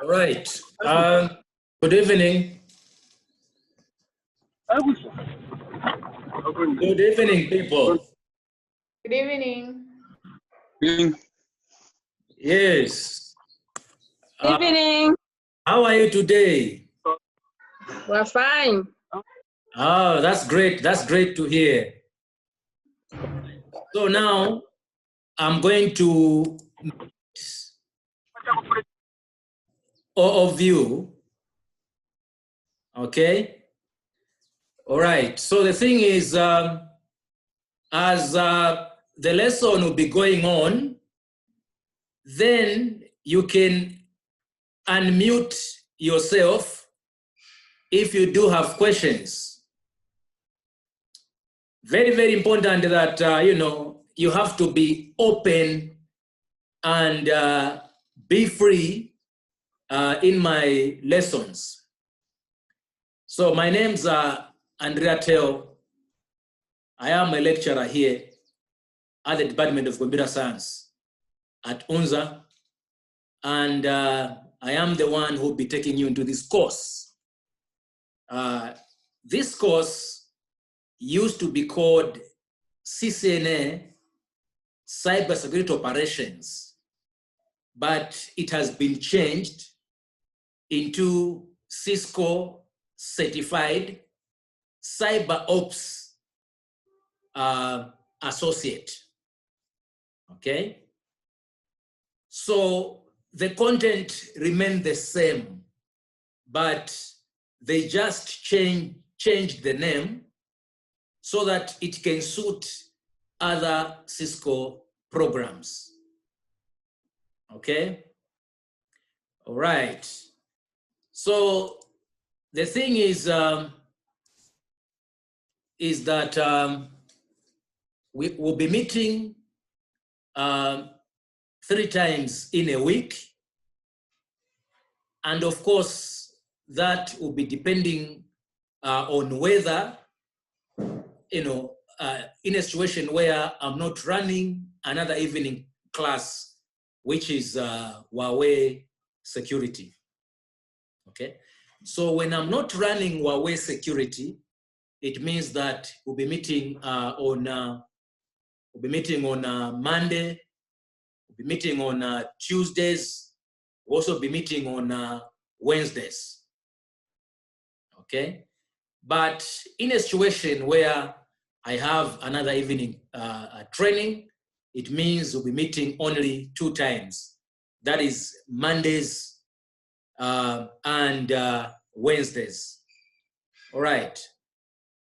All right. Good evening. Good evening, people. Good evening. Yes. Good evening. How are you today? We're fine. Oh, that's great. That's great to hear. So now I'm going to all of you. Okay. All right. So the thing is, as the lesson will be going on, then you can unmute yourself if you do have questions. Very, very important that, you have to be open and be free in my lessons. So my name's Andrea Teo. I am a lecturer here at the Department of Computer Science at UNZA, and I am the one who will be taking you into this course. This course used to be called CCNA, Cybersecurity Operations, but it has been changed into Cisco Certified CyberOps Associate. Okay? So the content remained the same, but they just changed the name so that it can suit other Cisco programs. Okay? All right. So the thing is that we will be meeting 3 times in a week. And of course, that will be depending on whether, in a situation where I'm not running another evening class, which is Huawei security. Okay. So when I'm not running Huawei security, it means that we'll be meeting on Monday, we'll be meeting on Tuesdays, we'll also be meeting on Wednesdays. Okay, but in a situation where I have another evening training, it means we'll be meeting only 2 times. That is Mondays and Wednesdays. All right.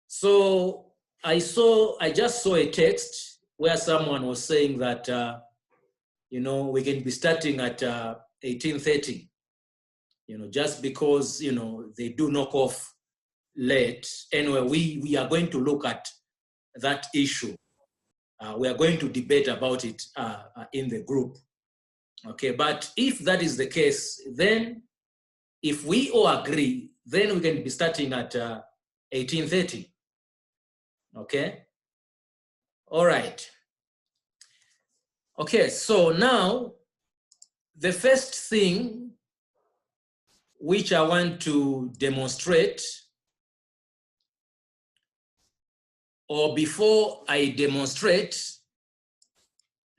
So I just saw a text where someone was saying that, we can be starting at 18:30, just because, they do knock off late. Anyway, we are going to look at that issue. We are going to debate about it in the group. Okay, but if that is the case, then if we all agree, then we can be starting at 18:30. Okay? All right. Okay, so now the first thing which I want to demonstrate, or before I demonstrate,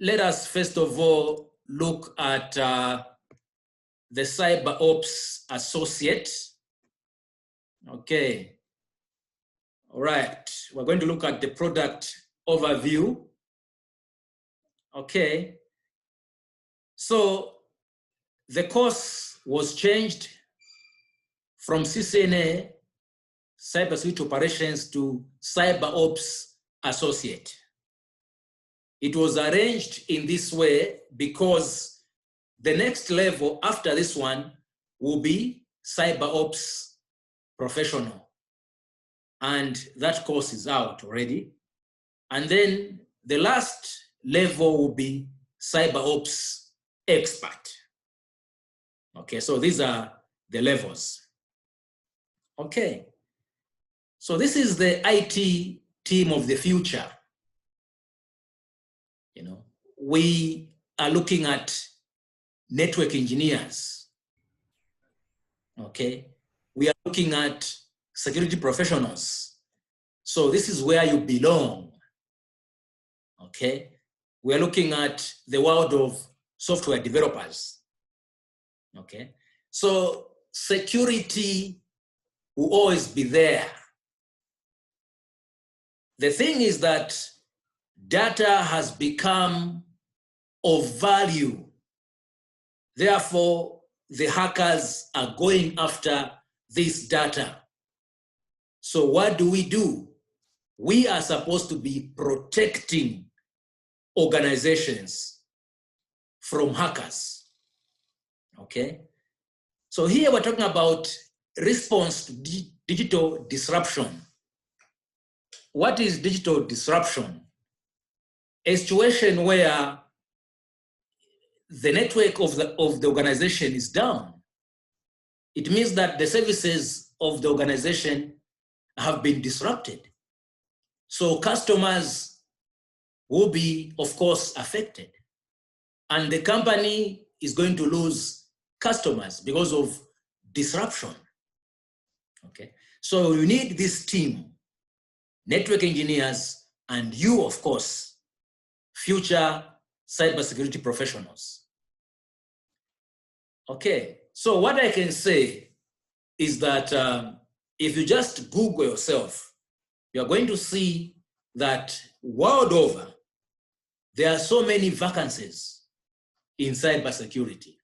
let us first of all look at the CyberOps Associate. Okay. All right. We're going to look at the product overview. Okay. So the course was changed from CCNA, Cybersecurity Operations, to CyberOps Associate. It was arranged in this way because the next level after this one will be CyberOps Professional. And that course is out already. And then the last level will be CyberOps Expert. Okay, so these are the levels. Okay, so this is the IT team of the future. We are looking at network engineers, okay? We are looking at security professionals. So this is where you belong, okay? We are looking at the world of software developers, okay? So security will always be there. The thing is that data has become of value. Therefore, the hackers are going after this data. So what do? We are supposed to be protecting organizations from hackers, okay? So here we're talking about response to digital disruption. What is digital disruption? A situation where the network of the organization is down. It means that the services of the organization have been disrupted. So customers will be, of course, affected. And the company is going to lose customers because of disruption, okay? So you need this team, network engineers, and you, of course, future cybersecurity professionals. Okay, so what I can say is that if you just Google yourself, you're going to see that world over, there are so many vacancies in cybersecurity.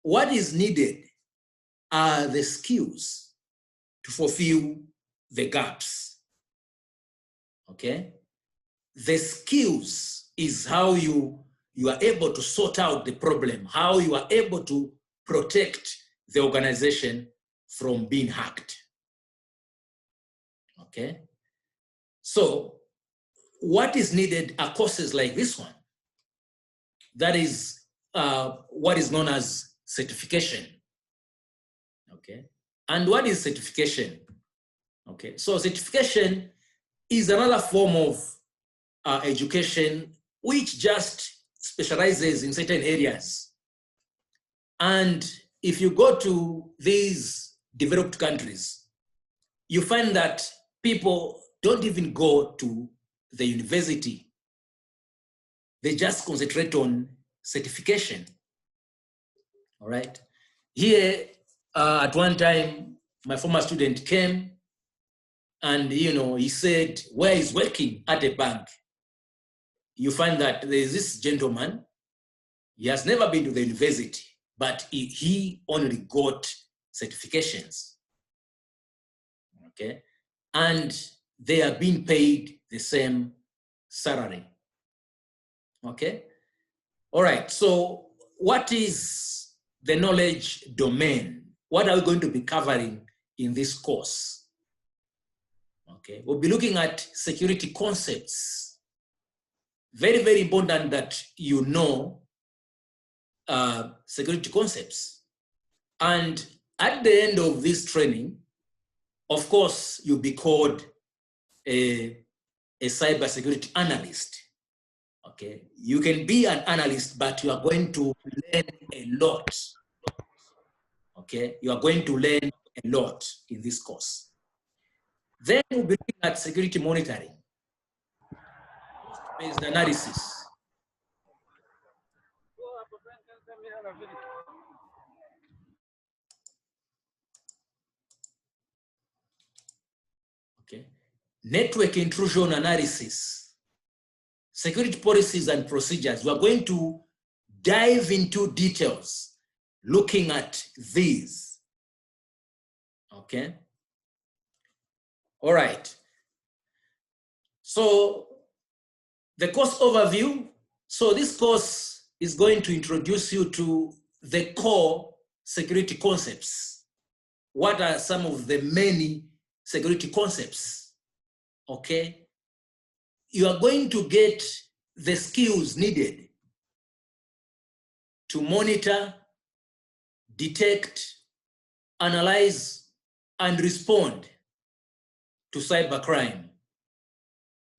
What is needed are the skills to fulfill the gaps, okay? The skills is how you are able to sort out the problem, how you are able to protect the organization from being hacked, okay? So what is needed are courses like this one. That is what is known as certification, okay? And what is certification? Okay, so certification is another form of education which just specializes in certain areas. And if you go to these developed countries, you find that people don't even go to the university. They just concentrate on certification, all right? Here, at one time, my former student came and, he said, where he's working at a bank. You find that there's this gentleman, he has never been to the university, but he only got certifications, okay? And they are being paid the same salary, okay? All right, so what is the knowledge domain? What are we going to be covering in this course? Okay, we'll be looking at security concepts. Very, very important that you know security concepts. And at the end of this training, of course, you'll be called a cybersecurity analyst. Okay, you can be an analyst, but you are going to learn a lot. Okay, you are going to learn a lot in this course. Then we'll be looking at security monitoring, based analysis. Okay, network intrusion analysis, security policies and procedures. We are going to dive into details looking at these, okay? All right. So the course overview. So this course is going to introduce you to the core security concepts. What are some of the many security concepts, okay? You are going to get the skills needed to monitor, detect, analyze, and respond to cybercrime,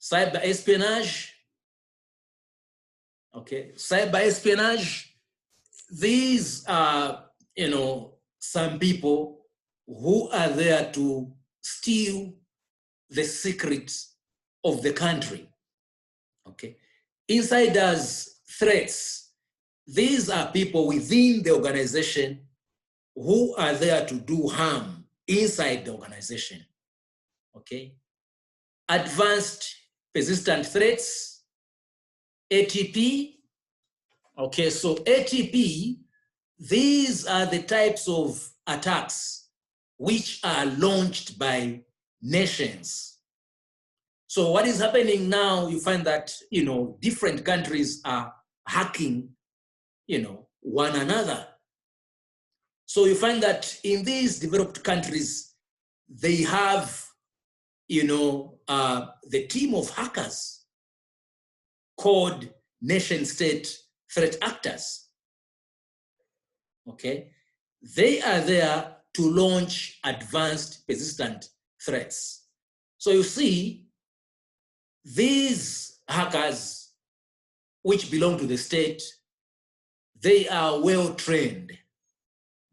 cyber espionage, okay? Cyber espionage, these are, some people who are there to steal the secrets of the country. Okay. Insiders, threats. These are people within the organization who are there to do harm inside the organization. Okay. Advanced persistent threats, ATP. Okay, so ATP, these are the types of attacks which are launched by nations. So what is happening now, you find that, different countries are hacking, one another. So you find that in these developed countries, they have, the team of hackers called nation state threat actors. Okay, they are there to launch advanced persistent threats. So you see, these hackers, which belong to the state, they are well trained,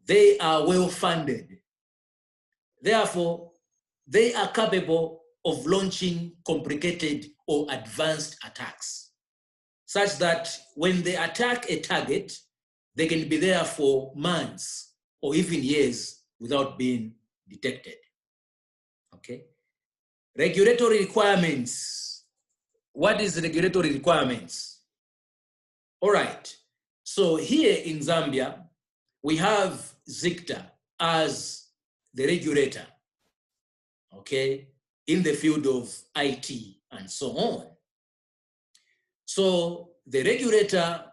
they are well funded. Therefore, they are capable of launching complicated or advanced attacks, such that when they attack a target, they can be there for months or even years without being detected. Okay. Regulatory requirements. What is regulatory requirements? All right. So here in Zambia, we have ZICTA as the regulator, okay, in the field of IT and so on. So the regulator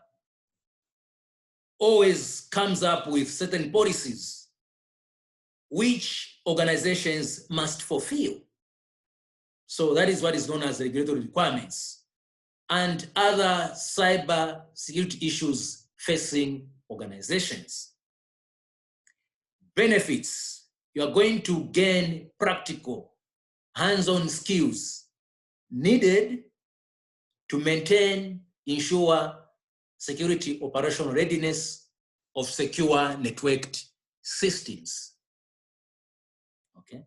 always comes up with certain policies which organizations must fulfill. So that is what is known as regulatory requirements and other cyber security issues facing organizations. Benefits: you are going to gain practical, hands-on skills needed to maintain, ensure security operational readiness of secure networked systems. Okay.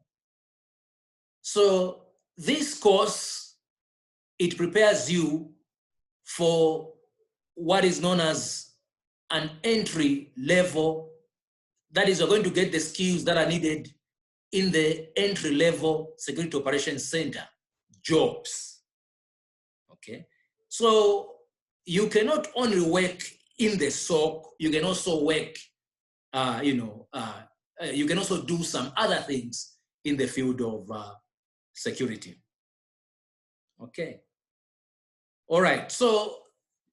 So this course, it prepares you for what is known as an entry level. That is, you're going to get the skills that are needed in the entry level security operations center jobs. Okay. So you cannot only work in the SOC, you can also work, you can also do some other things in the field of security. Okay. All right. So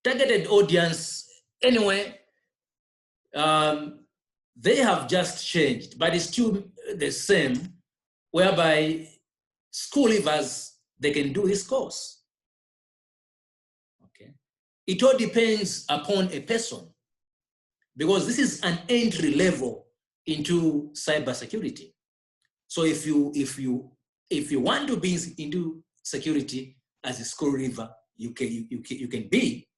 targeted audience, anyway, they have just changed, but it's still the same, whereby school leavers, they can do this course. Okay. It all depends upon a person, because this is an entry level into cybersecurity. So if you want to be into security as a school leaver, you can be.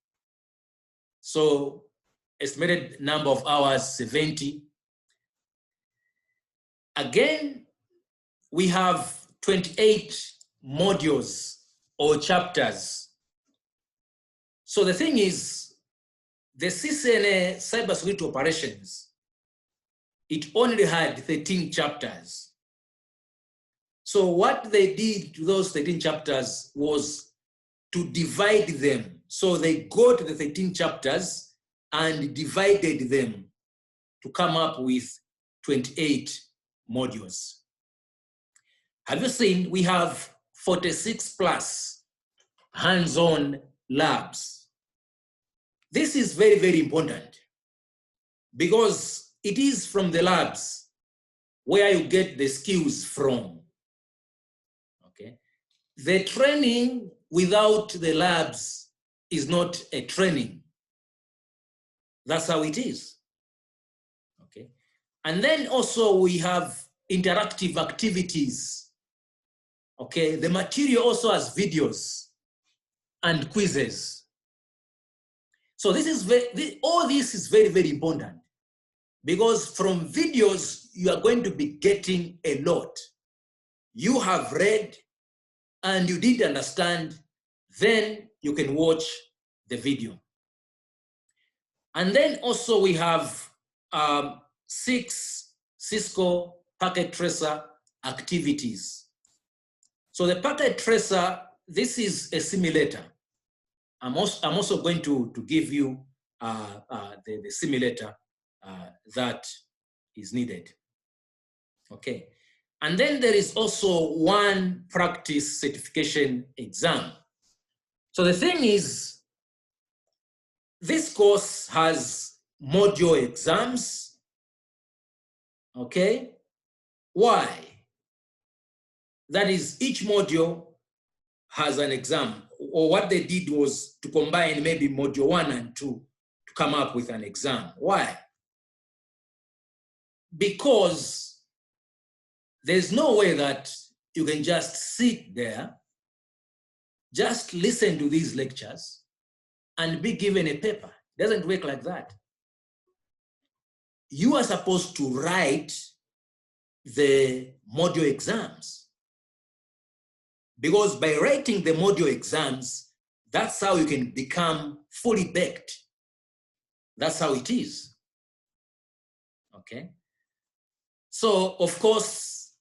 So estimated number of hours, 70. Again, we have 28 modules or chapters. So the thing is, the CCNA cybersecurity operations, it only had 13 chapters. So what they did to those 13 chapters was to divide them. So they go to the 13 chapters and divided them to come up with 28 modules. Have you seen, we have 46 plus hands-on labs. This is very, very important, because it is from the labs where you get the skills from. Okay. The training without the labs is not a training. That's how it is. Okay. And then also we have interactive activities. Okay. The material also has videos and quizzes. So this is all this is very, very important. Because from videos, you are going to be getting a lot. You have read and you didn't understand, then you can watch the video. And then also we have 6 Cisco packet tracer activities. So the packet tracer, this is a simulator. I'm also going to give you the simulator that is needed. Okay. And then there is also one practice certification exam. So the thing is, this course has module exams. Okay. Why? That is, each module has an exam, or what they did was to combine maybe module 1 and 2 to come up with an exam. Why? Because there's no way that you can just sit there, just listen to these lectures and be given a paper. It doesn't work like that. You are supposed to write the module exams. Because by writing the module exams, that's how you can become fully baked. That's how it is. Okay. So, of course,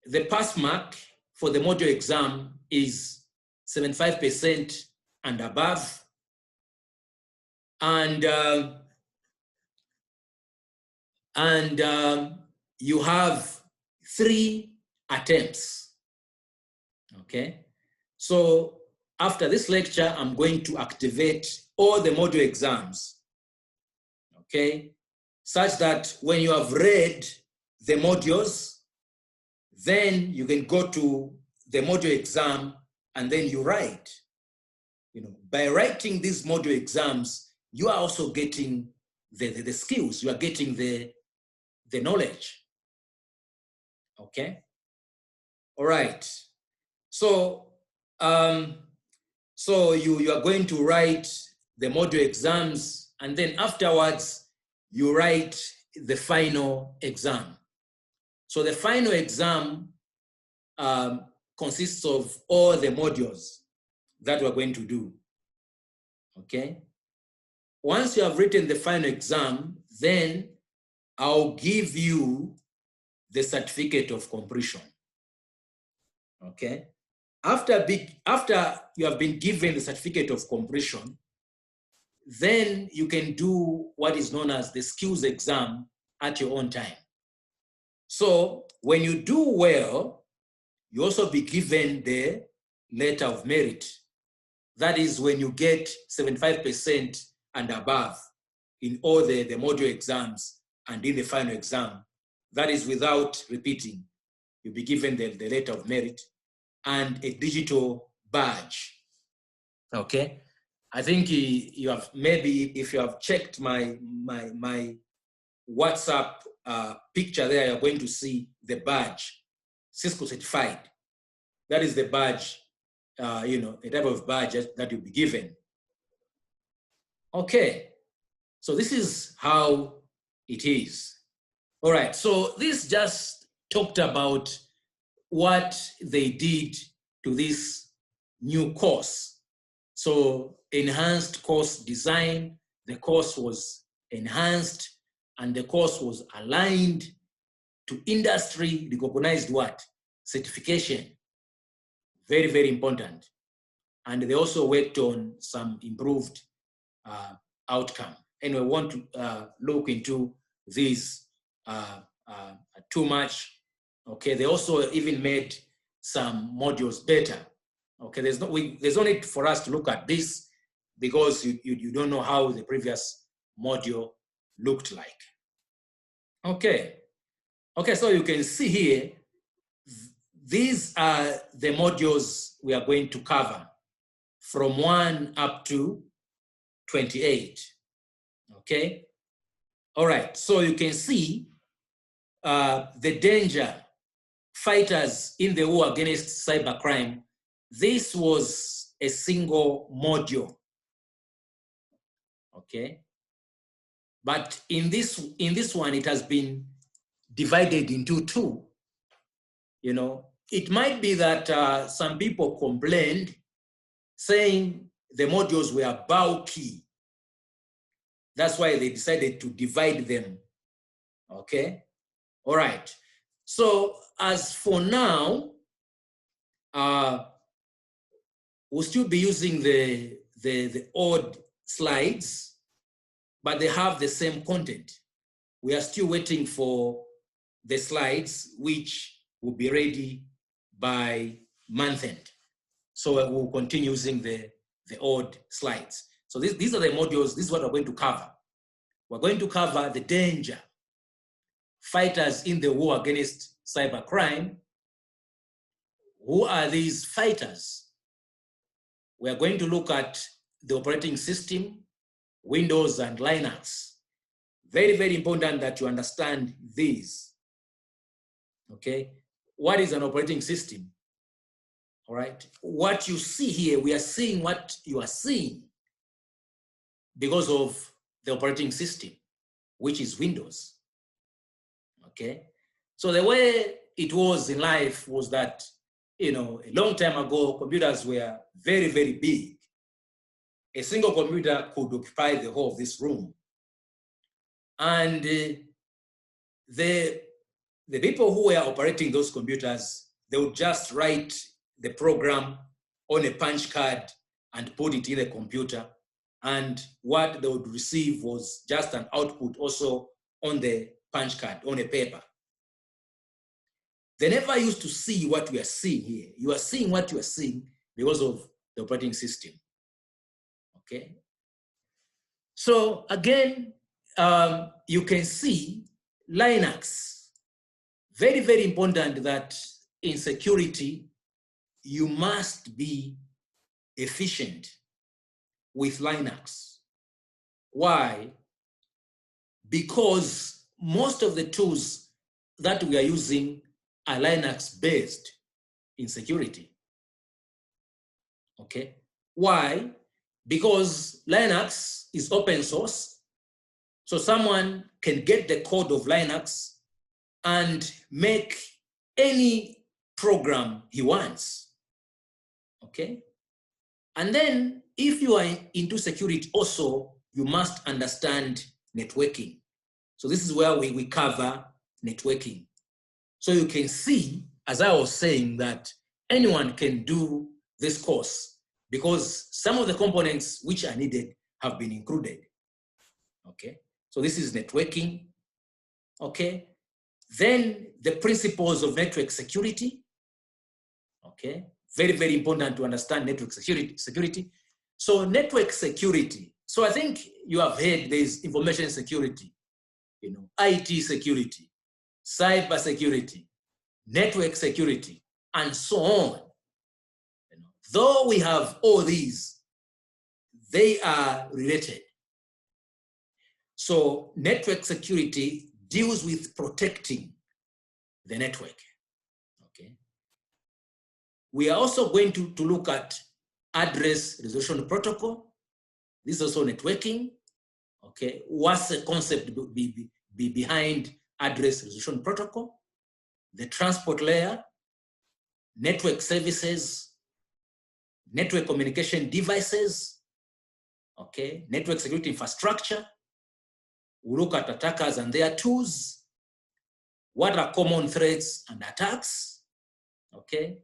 the pass mark for the module exam is 75% and above. And you have 3 attempts. Okay, so after this lecture, I'm going to activate all the module exams, okay, such that when you have read the modules, then you can go to the module exam and then you write. You know, by writing these module exams, you are also getting the skills, you are getting the knowledge, okay? All right. So, so you are going to write the module exams, and then afterwards, you write the final exam. So the final exam consists of all the modules that we're going to do, okay? Once you have written the final exam, then I'll give you the certificate of completion, okay? After you have been given the certificate of completion, then you can do what is known as the skills exam at your own time. So when you do well, you also be given the letter of merit. That is when you get 75% and above in all the module exams and in the final exam. That is without repeating. You'll be given the letter of merit and a digital badge, okay? I think you have, maybe if you have checked my WhatsApp picture there, you're going to see the badge, Cisco certified. That is the badge, you know, a type of badge that you'll be given. Okay, so this is how it is. All right, so this just talked about what they did to this new course. So enhanced course design, the course was enhanced and the course was aligned to industry recognized what? Certification. Very, very important. And they also worked on some improved outcome. Anyway, we want to look into this too much. Okay, they also even made some modules better. Okay, there's no need for us to look at this because you don't know how the previous module looked like. Okay, so you can see here, these are the modules we are going to cover from 1 up to 28. Okay, all right, so you can see the danger fighters in the war against cybercrime. This was a single module, okay? But in this one, it has been divided into two. You know, it might be that some people complained saying the modules were bulky. That's why they decided to divide them. Okay, all right. So as for now, we'll still be using the old slides, but they have the same content. We are still waiting for the slides, which will be ready by month end. So we'll continue using the old slides. So these are the modules. This is what we're going to cover. We're going to cover the danger, fighters in the war against cybercrime. Who are these fighters? We are going to look at the operating system, Windows and Linux. Very, very important that you understand these. Okay, what is an operating system? All right, what you see here, we are seeing what you are seeing because of the operating system, which is Windows. Okay, so the way it was in life was that, you know, a long time ago, computers were very, very big. A single computer could occupy the whole of this room. And the people who were operating those computers, they would just write the program on a punch card and put it in the computer. And what they would receive was just an output also on the punch card, on a paper. They never used to see what we are seeing here. You are seeing what you are seeing because of the operating system. Okay. So again, you can see Linux. Very, very important that in security, you must be efficient with Linux. Why? Because most of the tools that we are using are Linux based in security. Okay. Why? Because Linux is open source. So someone can get the code of Linux and make any program he wants. Okay. And then if you are into security also, you must understand networking. So this is where we cover networking. So you can see, as I was saying, that anyone can do this course because some of the components which are needed have been included. Okay, so this is networking. Okay, then the principles of network security. Okay, very, very important to understand network security. So network security. So I think you have heard there's information security, you know, IT security, cyber security, network security, and so on. You know, though we have all these, they are related. So network security deals with protecting the network. Okay. We are also going to look at address resolution protocol. This is also networking. Okay. What's the concept behind address resolution protocol? The transport layer, network services, network communication devices, okay, network security infrastructure. We look at attackers and their tools. What are common threats and attacks? Okay.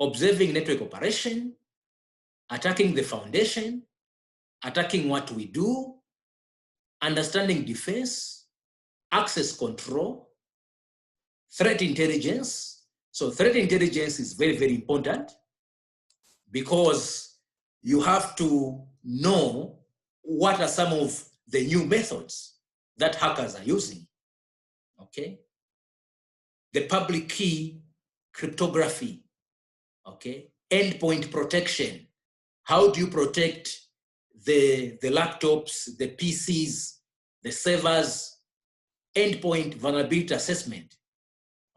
Observing network operation, attacking the foundation, attacking what we do, understanding defense, access control, threat intelligence. So threat intelligence is very, very important because you have to know what are some of the new methods that hackers are using. Okay. The public key cryptography. Okay. Endpoint protection. How do you protect the laptops, the PCs, the servers? Endpoint vulnerability assessment.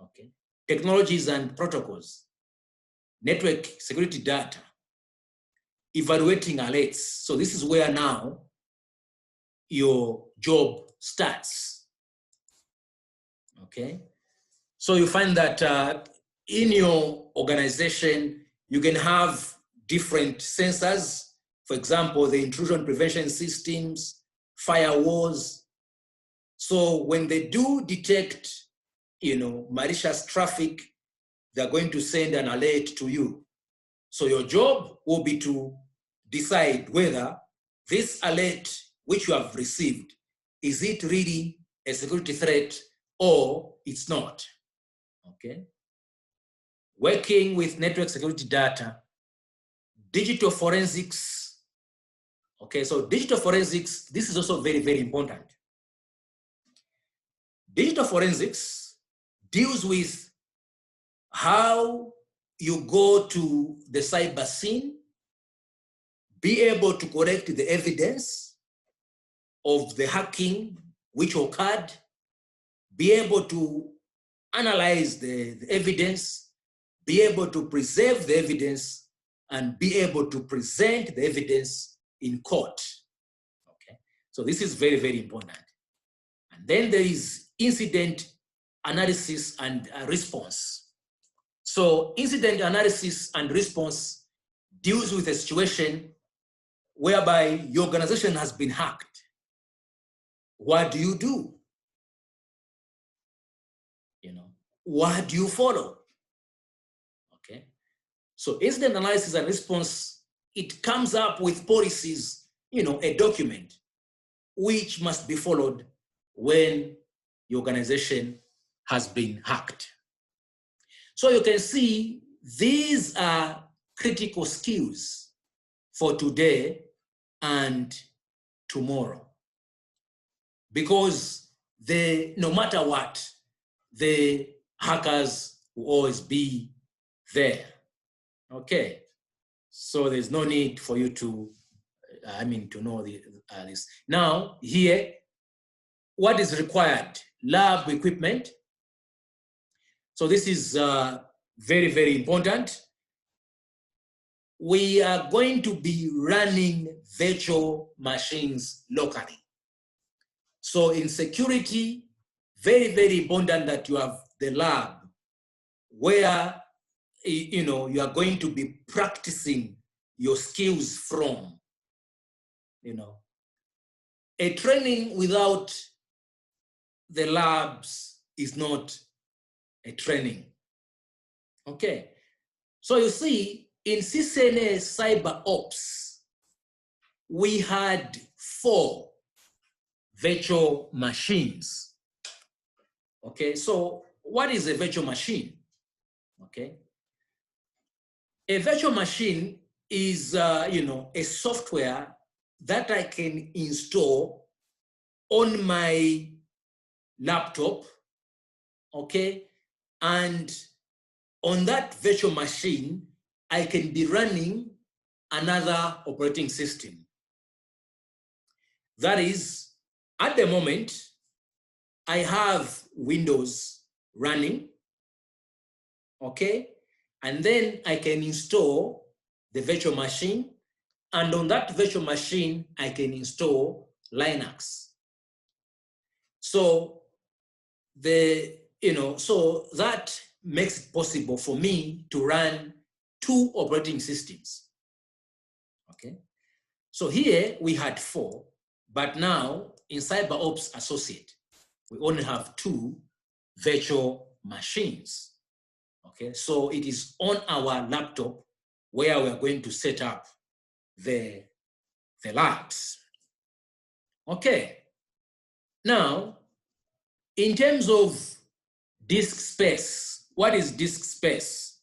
Okay. Technologies and protocols. Network security data. Evaluating alerts. So this is where now your job starts. Okay, so you find that in your organization, you can have different sensors. For example, the intrusion prevention systems, firewalls. So when they do detect, malicious traffic, they're going to send an alert to you. So your job will be to decide whether this alert which you have received, is it really a security threat or it's not, okay? Working with network security data, digital forensics, okay? So digital forensics, this is also very, very important. Digital forensics deals with how you go to the cyber scene, be able to collect the evidence of the hacking which occurred, be able to analyze the evidence, be able to preserve the evidence, and be able to present the evidence in court. Okay, so this is very, very important. And then there is incident analysis and response. So incident analysis and response deals with a situation whereby your organization has been hacked. What do you do? What do you follow? Okay. So incident analysis and response, it comes up with policies, a document which must be followed when your organization has been hacked. So you can see these are critical skills for today and tomorrow, because no matter what, the hackers will always be there. Okay, so there's no need for you to, to know this. Now here, what is required? Lab equipment. So this is very, very important. We are going to be running virtual machines locally. So in security, very, very important that you have the lab where you are going to be practicing your skills from. A training without the labs is not a training. Okay, so you see, in CCNA CyberOps, we had 4 virtual machines. Okay, so what is a virtual machine? Okay, a virtual machine is a software that I can install on my laptop, okay, and on that virtual machine I can be running another operating system. That is, at the moment I have Windows running, okay, and then I can install the virtual machine, and on that virtual machine I can install Linux. So so that makes it possible for me to run 2 operating systems. Okay, so here we had 4, but now in CyberOps Associate we only have 2 virtual machines. Okay, so it is on our laptop where we are going to set up the labs. Okay, now in terms of disk space, what is disk space?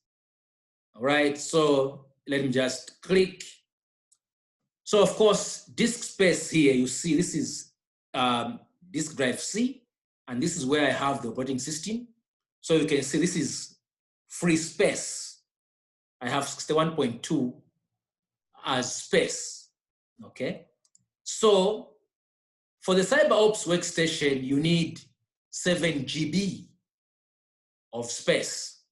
All right, so let me just click. So of course, disk space here, you see this is disk drive C, and this is where I have the operating system. So you can see this is free space. I have 61.2 as space, okay? So for the CyberOps workstation, you need 7 GB of space,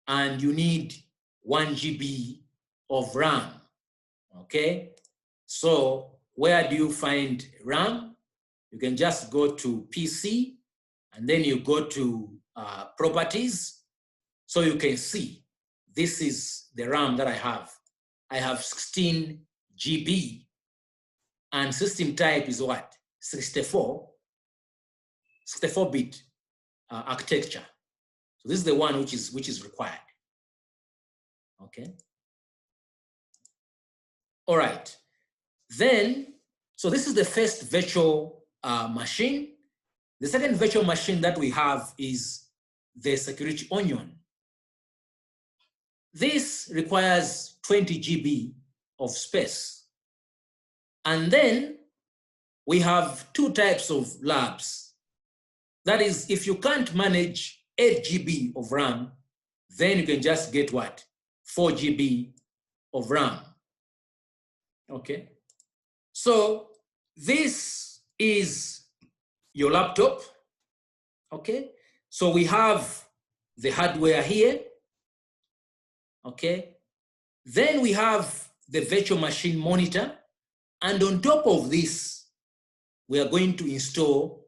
and you need 1 GB of RAM, okay? So where do you find RAM? you can just go to PC and then you go to properties. So you can see this is the RAM that I have. I have 16 GB and system type is what? 64-bit architecture. So this is the one which is required. Okay. All right. Then, so this is the first virtual machine. The second virtual machine that we have is the security onion. This requires 20 GB of space. And then we have two types of labs. That is, if you can't manage 8 GB of RAM, then you can just get what? 4 GB of RAM. Okay. So this is your laptop. Okay. So we have the hardware here. Okay. Then we have the virtual machine monitor. And on top of this, we are going to install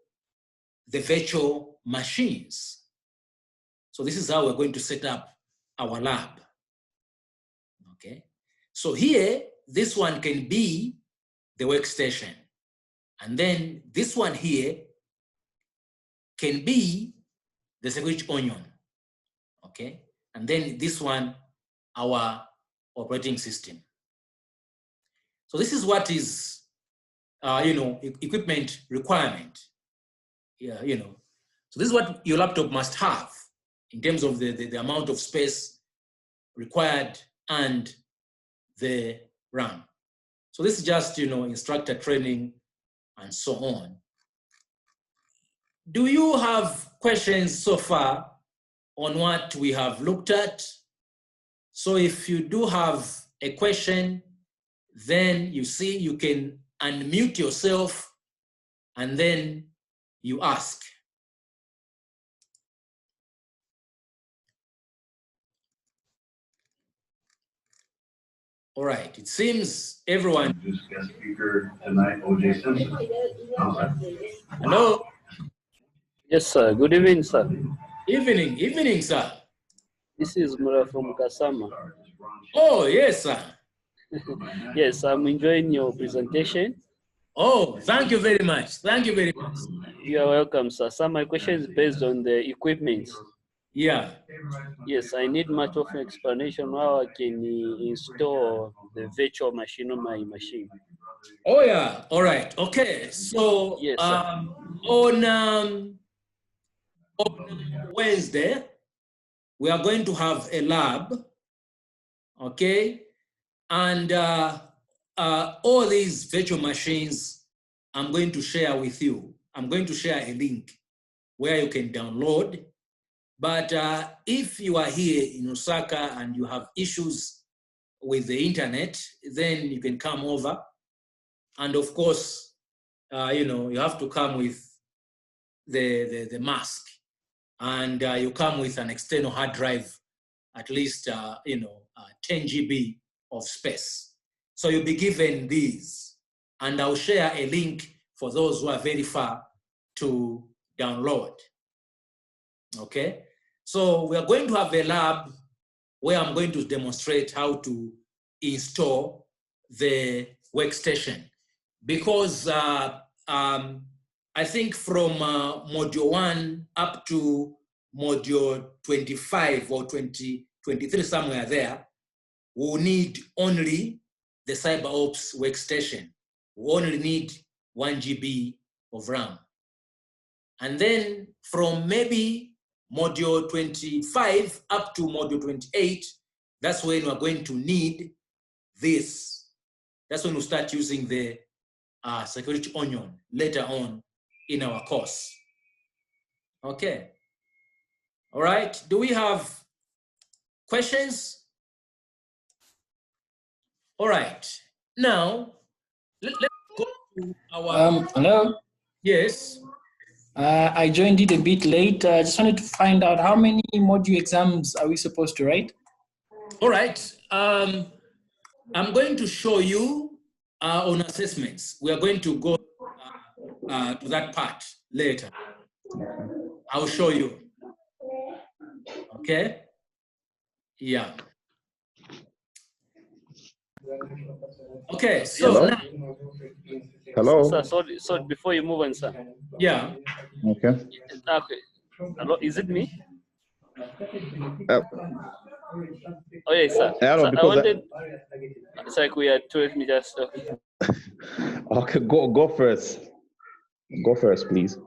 the virtual machines. So this is how we're going to set up our lab. Okay. So here, this one can be the workstation. And then this one here can be the security onion. Okay. And then this one, our operating system. So this is what is, equipment requirement. Yeah, So this is what your laptop must have in terms of the amount of space required and the RAM. So this is just, instructor training and so on. Do you have questions so far on what we have looked at? So if you do have a question, then you see you can unmute yourself and then you ask. All right, it seems everyone. Guest speaker tonight, O.J. Simpson. Hello. Yes, sir. Good evening, sir. Evening, sir. This is Mura from Kasama. Oh, yes, sir. Yes, I'm enjoying your presentation. Oh, thank you very much. Thank you very much. You are welcome, sir. So my question is based on the equipment. Yeah. Yes, I need much of an explanation how I can install the virtual machine on my machine. Oh, yeah. All right. Okay. So Yes, on Wednesday, we are going to have a lab. Okay. And all these virtual machines, I'm going to share with you. I'm going to share a link where you can download. But if you are here in Osaka and you have issues with the internet, then you can come over. And of course, you have to come with the mask. And you come with an external hard drive, at least, 10 GB of space. So you'll be given these. And I'll share a link for those who are very far to download. Okay? So we are going to have a lab where I'm going to demonstrate how to install the workstation. Because I think from module 1 up to module 25 or 23, somewhere there, we'll need only the CyberOps workstation. We only need 1 GB of RAM. And then from maybe module 25 up to module 28, that's when we're going to need this. That's when we'll start using the security onion later on in our course. Okay. All right. Do we have questions? All right. Now, let's go to our... Hello? Yes. I joined it a bit late. I just wanted to find out how many module exams are we supposed to write? All right. I'm going to show you on assessments. We are going to go to that part later. I'll show you. Okay? Yeah. Okay, so Hello? now, Hello? Sir, sorry, before you move on, sir. yeah. Okay. Okay. Hello, is it me? Uh, Oh, yes, sir. I don't know, So I because wanted, it's like we are two, let me just, okay, go first. Go first, please.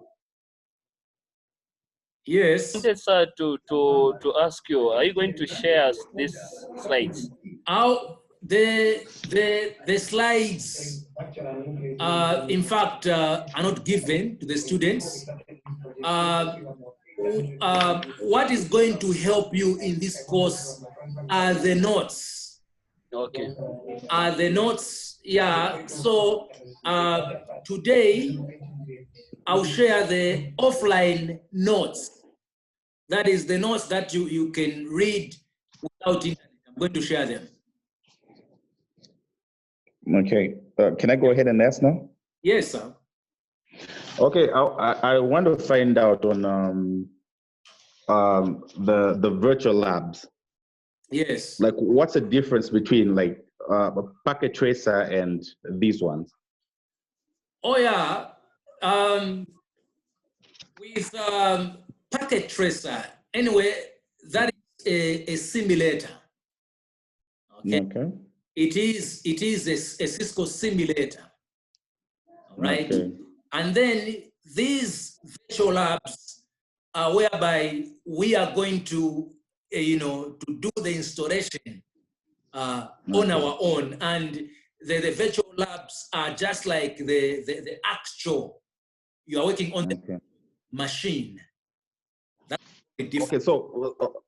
Yes. wanted, sir, to ask you, are you going to share us these slides? The slides, in fact, are not given to the students. What is going to help you in this course are the notes. Okay. Are the notes, yeah. So today, I'll share the offline notes. That is the notes that you can read without internet. I'm going to share them. Okay. Can I go ahead and ask now? Yes, sir. Okay. I want to find out on the virtual labs. Yes. Like, what's the difference between like a packet tracer and these ones? Oh, yeah. With packet tracer, anyway, that is a simulator. Okay. Okay. It is a Cisco simulator. All right. Okay. And then these virtual labs are whereby we are going to, to do the installation on our own. And the virtual labs are just like the actual. You are working on the machine. That's different. Okay. So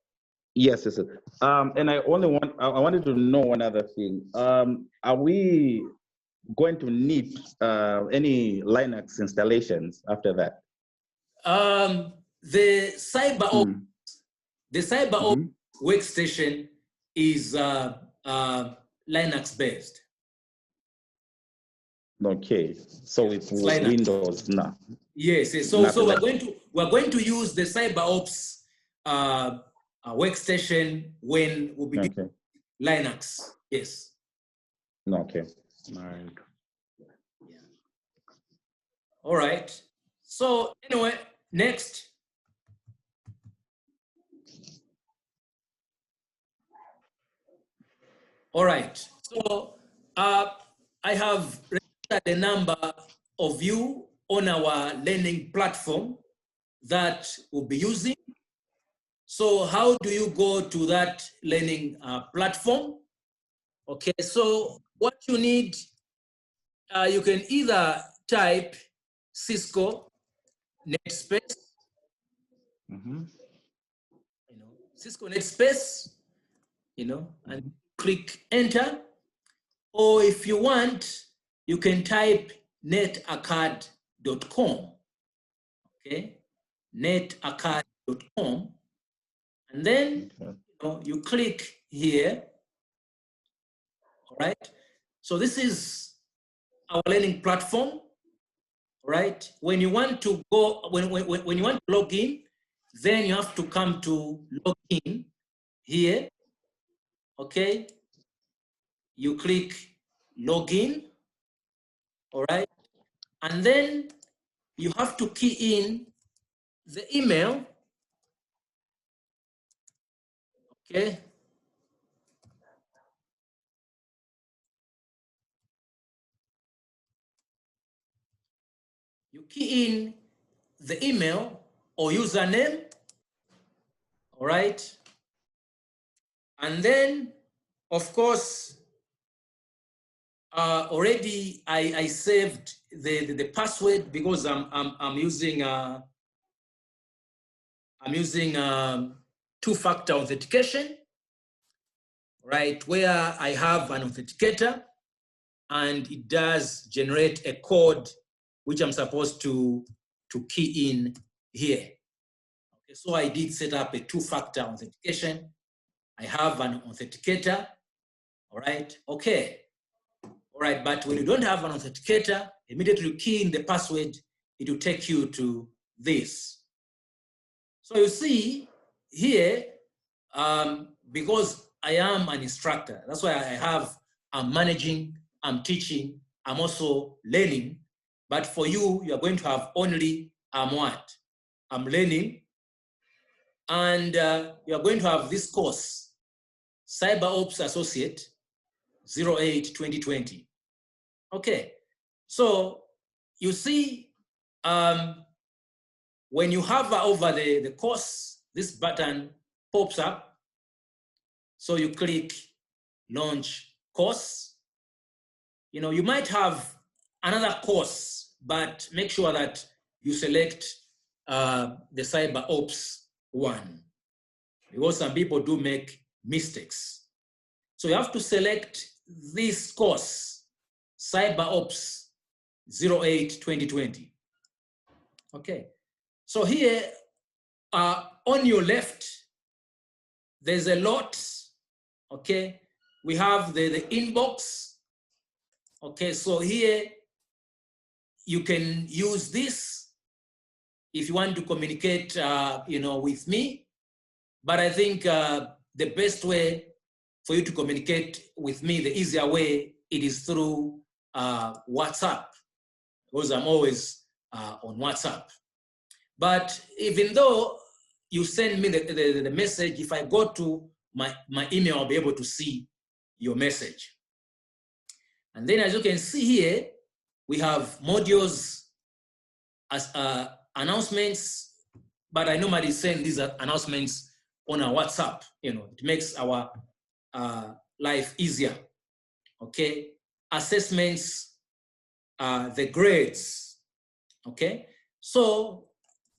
yes, yes. And I wanted to know one other thing. Are we going to need any Linux installations after that? The CyberOps workstation is Linux based. Okay, so it's Linux. Windows now. Yes, yes. So we're going to use the CyberOps workstation when we'll be doing Linux. Yes. Okay. All right. Yeah. All right. So anyway, next. All right. So I have registered a number of you on our learning platform that we'll be using. So how do you go to that learning platform? Okay, so what you need, you can either type Cisco NetSpace, Cisco NetSpace, and click enter. Or if you want, you can type netacad.com, okay? netacad.com, and then you click here, all right? So this is our learning platform, all right? When you want to go, when you want to log in, then you have to come to login here, okay? You click login, all right? And then you have to key in the email, okay? You key in the email or username, all right? And then, of course, already I saved the password because I'm using two-factor authentication, right? Where I have an authenticator and it does generate a code which I'm supposed to key in here. Okay, so I did set up a two-factor authentication. I have an authenticator, all right? Okay, all right, but when you don't have an authenticator, immediately you key in the password, it will take you to this. So you see here, because I am an instructor, that's why I'm managing, I'm teaching, I'm also learning. But for you, you are going to have only what? I'm learning. And you are going to have this course, CyberOps Associate 08-2020. Okay, so you see, when you hover over the course, this button pops up. So you click launch course. You know, you might have another course, but make sure that you select the CyberOps one, because some people do make mistakes. So you have to select this course, CyberOps 08-2020. Okay, so here on your left, there's a lot. Okay, we have the inbox. Okay, so here you can use this if you want to communicate, with me. But I think the best way for you to communicate with me, the easier way, it is through WhatsApp, because I'm always on WhatsApp. But even though you send me the message, if I go to my email, I'll be able to see your message. And then as you can see here, we have modules as announcements, but I normally send these announcements on our WhatsApp. You know, it makes our life easier. Okay, assessments, the grades. Okay, so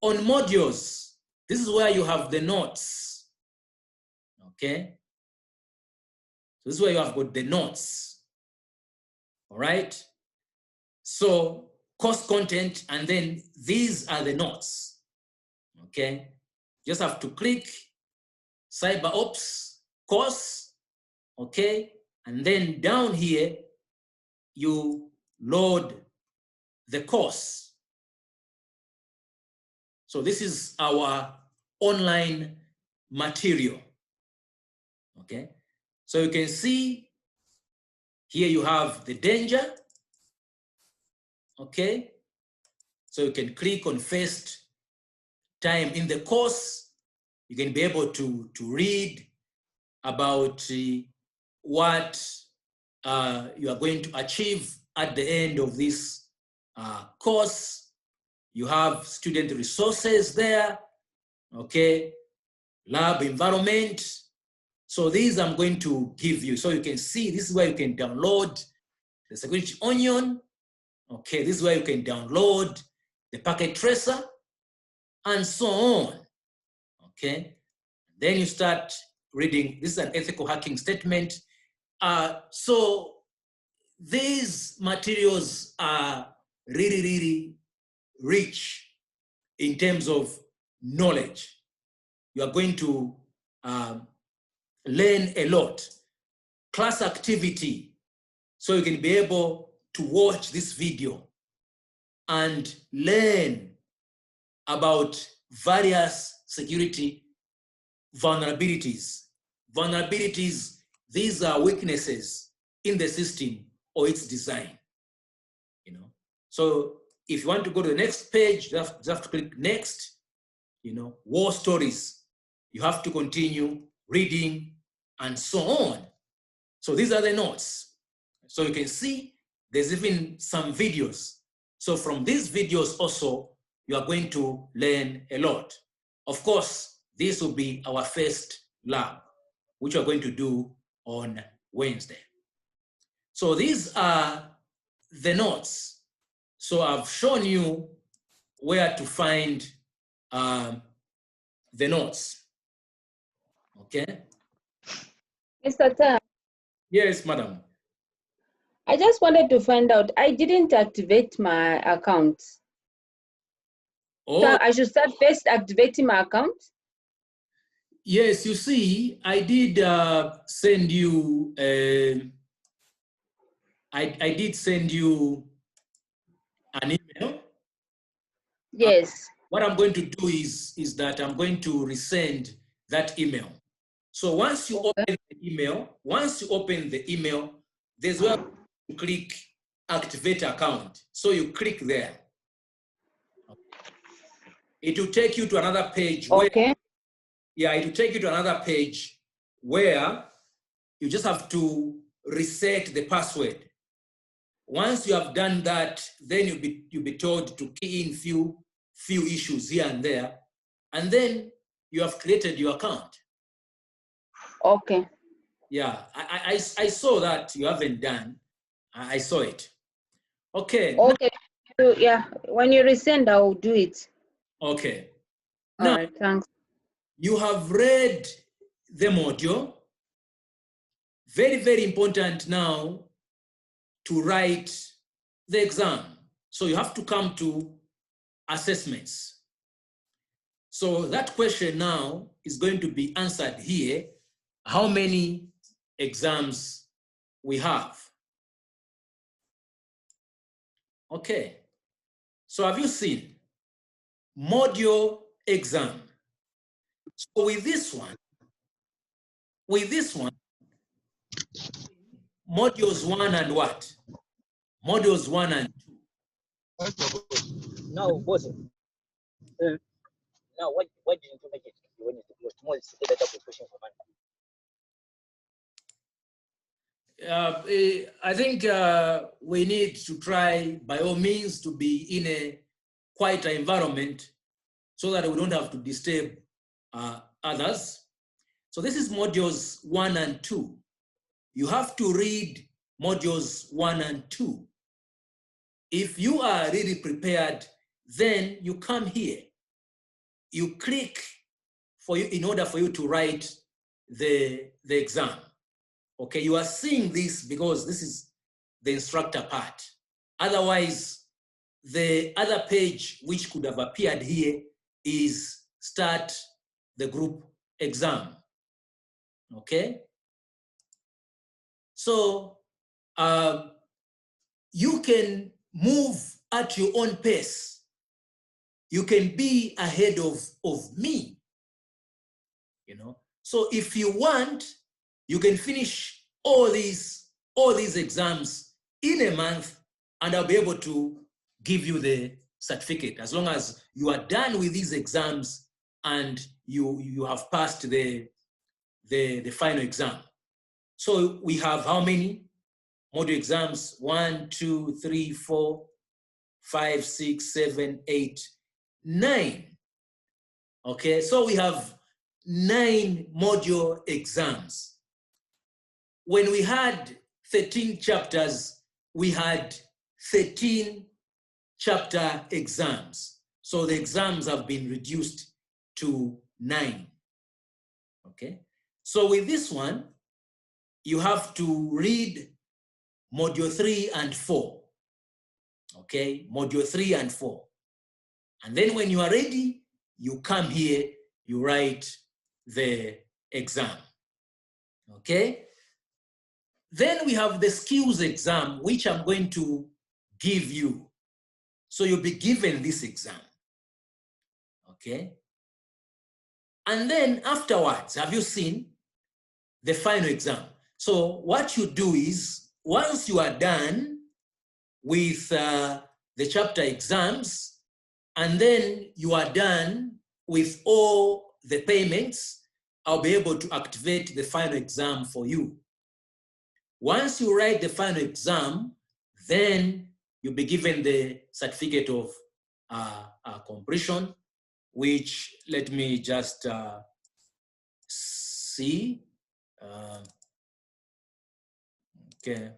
on modules, this is where you have the notes. Okay, so this is where you have got the notes. All right, so course content, and then these are the notes. Okay, just have to click CyberOps course. Okay, and then down here you load the course. So this is our online material. Okay, so you can see here you have the danger. Okay, so you can click on first time in the course. You can be able to read about what you are going to achieve at the end of this course. You have student resources there, okay, lab environment. So these I'm going to give you. So you can see, this is where you can download the security onion. Okay, this is where you can download the packet tracer and so on. Okay, then you start reading. This is an ethical hacking statement. So these materials are really, really rich in terms of knowledge. You are going to learn a lot. Class activity, so you can be able to watch this video and learn about various security vulnerabilities. Vulnerabilities, these are weaknesses in the system or its design. You know, so if you want to go to the next page, you have to click next. You know, war stories, you have to continue reading and so on. So these are the notes. So you can see there's even some videos. So from these videos also, you are going to learn a lot. Of course, this will be our first lab, which we're going to do on Wednesday. So these are the notes. So I've shown you where to find the notes. Okay? Mr. Tan, Yes, madam. I just wanted to find out, I didn't activate my account. Oh, So I should start first activating my account? yes, you see, I did send you, I did send you an email. Yes. What I'm going to do is that I'm going to resend that email. So once you open the email, there's where you click activate account. So you click there. It will take you to another page. Okay. It will take you to another page where you just have to reset the password. Once you have done that, then you'll be told to key in few issues here and there, and then you have created your account. Okay. Yeah, I saw that you haven't done. I saw it. Okay. Okay. Yeah. When you resend, I will do it. Okay. All Now, right. Thanks. you have read the module. Very, very important now to write the exam. So you have to come to assessments. So that question now is going to be answered here. How many exams we have? Okay. So have you seen module exam? So with this one, modules 1 and what? Modules 1 and 2. No, boss. Now, why didn't you make it when it's tomorrow? Tomorrow is the data preparation for Monday. I think we need to try, by all means, to be in a quieter environment so that we don't have to disturb others. So this is modules 1 and 2. You have to read modules 1 and 2. If you are really prepared, then you come here. You click in order for you to write the exam. Okay, you are seeing this because this is the instructor part. Otherwise, the other page which could have appeared here is start the group exam. Okay? So you can move at your own pace. You can be ahead of me, you know. So if you want, you can finish all these exams in a month, and I'll be able to give you the certificate as long as you are done with these exams and you have passed the final exam. So we have how many module exams? 1, 2, 3, 4, 5, 6, 7, 8, 9. Okay, so we have 9 module exams. When we had 13 chapters, we had 13 chapter exams. So the exams have been reduced to 9. Okay, so with this one, you have to read module 3 and 4. Okay, module 3 and 4. And then when you are ready, you come here, you write the exam. Okay? Then we have the skills exam, which I'm going to give you. So you'll be given this exam. Okay? And then afterwards, have you seen the final exam? So what you do is, once you are done with the chapter exams, and then you are done with all the payments, I'll be able to activate the final exam for you. Once you write the final exam, then you'll be given the certificate of completion, which let me just see. Okay.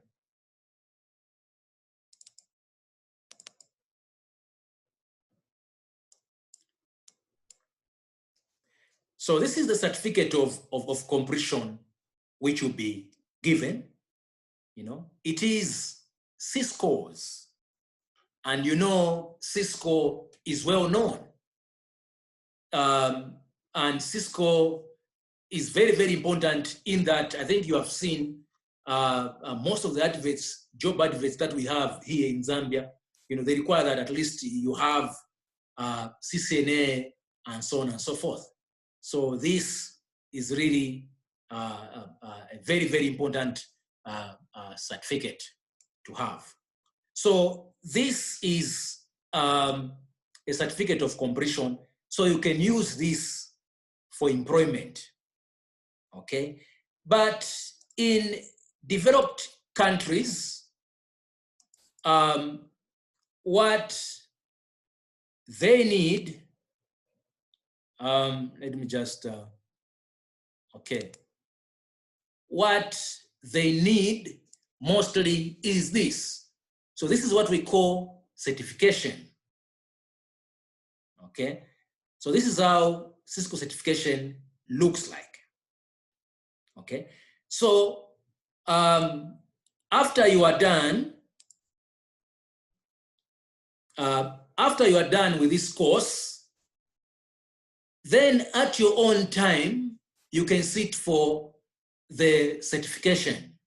So this is the certificate of completion which will be given. You know, it is Cisco's. And you know, Cisco is well known. And Cisco is very, very important in that I think you have seen most of the adverts, job adverts that we have here in Zambia, you know, they require that at least you have CCNA, and so on and so forth. So this is really a very, very important certificate to have. So this is a certificate of completion, so you can use this for employment, okay? But in developed countries, what they need, let me just, okay. What they need mostly is this. So this is what we call certification, okay? So this is how Cisco certification looks like, okay? So after you are done with this course, then at your own time, you can sit for the certification.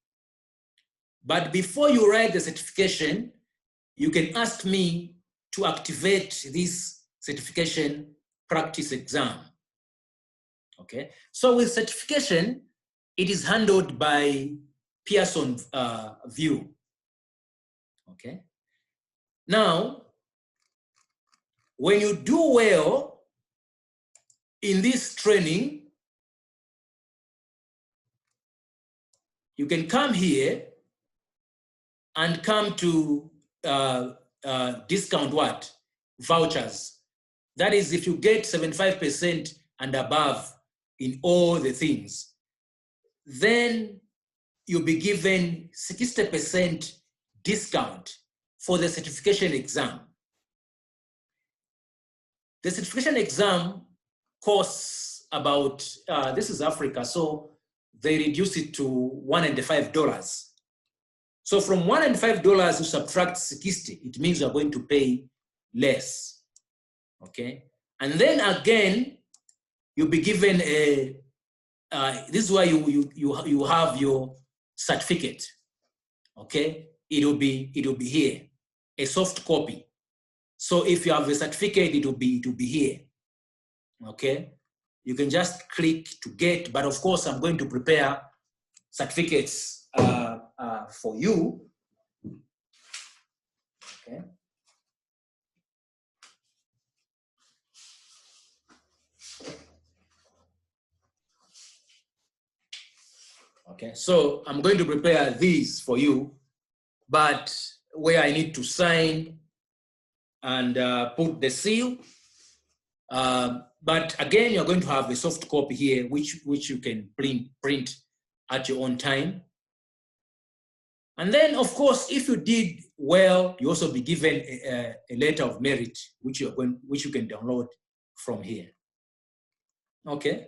But before you write the certification, you can ask me to activate this certification practice exam, okay? So with certification, it is handled by Pearson view, okay? Now, when you do well in this training, you can come here and come to discount what? Vouchers. That is if you get 75% and above in all the things, then you'll be given 60% discount for the certification exam. The certification exam costs about, this is Africa, so they reduce it to $105. So from $105 you subtract 60, it means you're going to pay less, okay? And then again, you'll be given a, this is why you have your certificate, okay? It'll be here, a soft copy. So if you have a certificate, it'll be here, okay? You can just click to get, but of course I'm going to prepare certificates for you, okay? Okay, so I'm going to prepare these for you, but where I need to sign and put the seal. But again, you're going to have a soft copy here, which you can print at your own time. And then, of course, if you did well, you also be given a letter of merit, which you can download from here. Okay.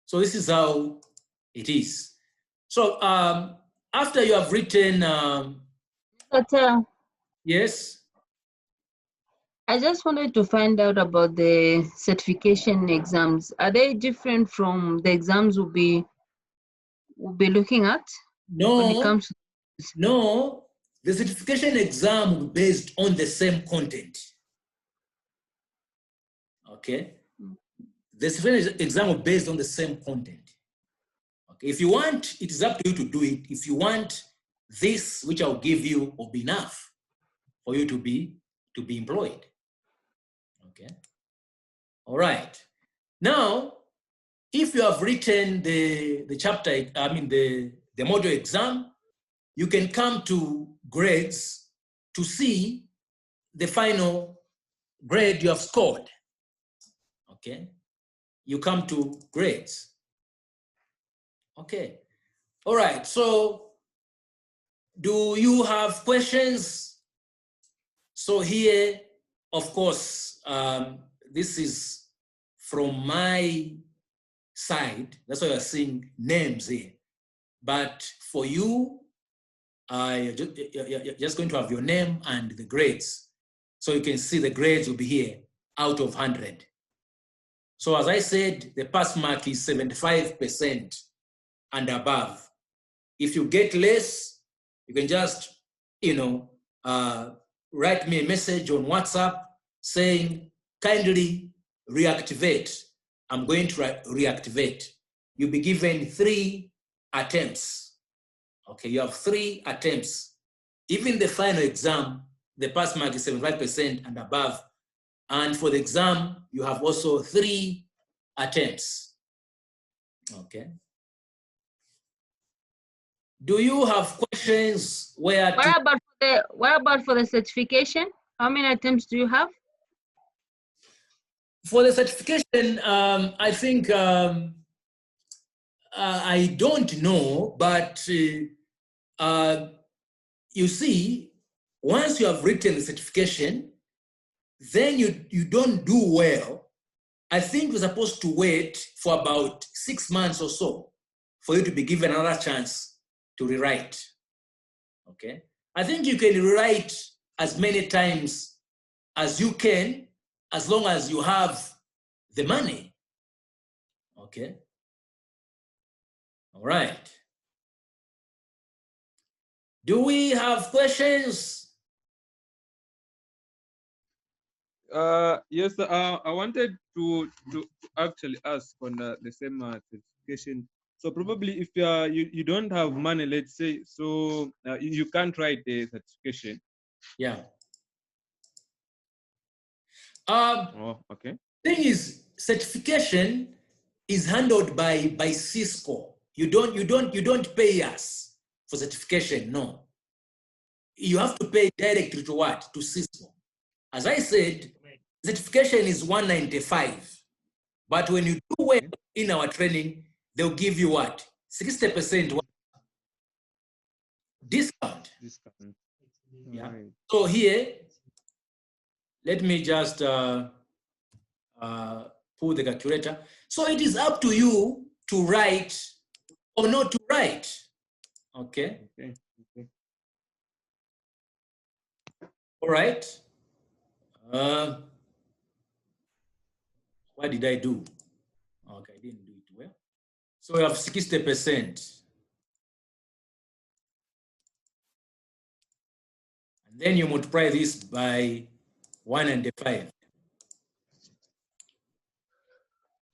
So this is how it is. So after you have written, yes. I just wanted to find out about the certification exams. Are they different from the exams we'll be looking at? No, when it comes to no. The certification exam will be based on the same content. Okay. The certification exam will be based on the same content. Okay. If you want, it is up to you to do it. If you want, this which I'll give you will be enough for you to be employed. Okay. All right. Now, if you have written the chapter, the module exam, you can come to grades to see the final grade you have scored. Okay. You come to grades. Okay. All right. So, do you have questions? So here, of course, this is from my side. That's why you're seeing names here. But for you, you're just going to have your name and the grades. So you can see the grades will be here out of 100. So as I said, the pass mark is 75% and above. If you get less, you can just, write me a message on WhatsApp saying, kindly reactivate. I'm going to reactivate. You'll be given 3 attempts. Okay, you have 3 attempts. Even the final exam, the pass mark is 75% and above. And for the exam, you have also 3 attempts. Okay. Do you have questions where What about for the certification? How many attempts do you have? For the certification, I think I don't know, but you see, once you have written the certification, then you don't do well. I think you're supposed to wait for about 6 months or so for you to be given another chance to rewrite. Okay? I think you can rewrite as many times as you can, as long as you have the money. Okay? All right. Do we have questions? Yes, I wanted to actually ask on the same certification. So probably if you don't have money, let's say, so you can't write the certification. Yeah. Oh, okay. Thing is, certification is handled by Cisco. You don't pay us for certification. No. You have to pay directly to what? To Cisco. As I said, certification is 195. But when you do well in our training, they'll give you what? 60% discount. Yeah. Right. So here, let me just pull the calculator. So it is up to you to write or not to write. Okay. Okay. Okay. All right. What did I do? Okay, I didn't do it well. So we have 60%. And then you multiply this by 105.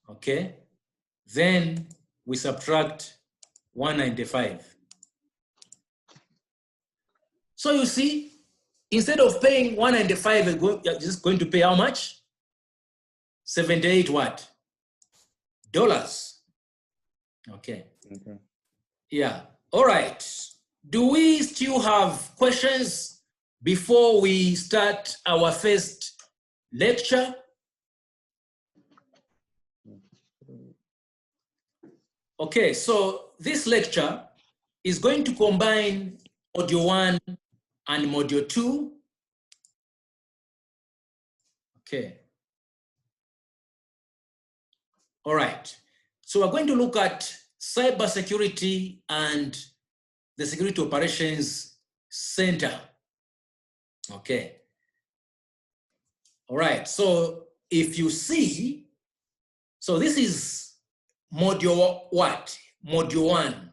Okay. Then we subtract 195. So you see, instead of paying 195, you're just going to pay how much? 78 what? Dollars. Okay. Okay. Yeah. All right. Do we still have questions before we start our first lecture? Okay, so this lecture is going to combine Module 1 and Module 2. Okay. All right. So we're going to look at cybersecurity and the Security Operations Center. Okay. All right. So if you see, so this is Module what? Module 1,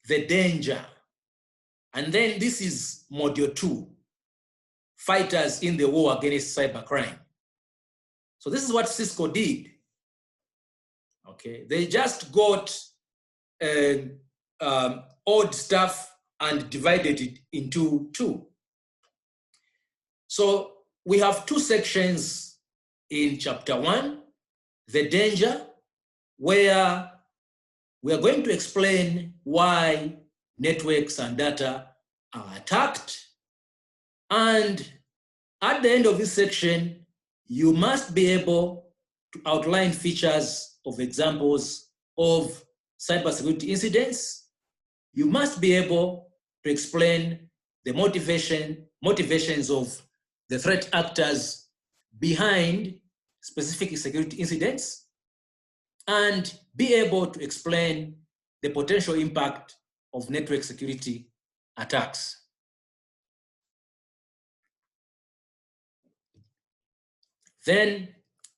the danger. And then this is Module 2, fighters in the war against cybercrime. So this is what Cisco did. Okay, they just got old stuff and divided it into 2. So we have 2 sections in chapter 1, the danger, where we are going to explain why networks and data are attacked. And at the end of this section, you must be able to outline features of examples of cybersecurity incidents. You must be able to explain the motivations of the threat actors behind specific security incidents, and be able to explain the potential impact of network security attacks. Then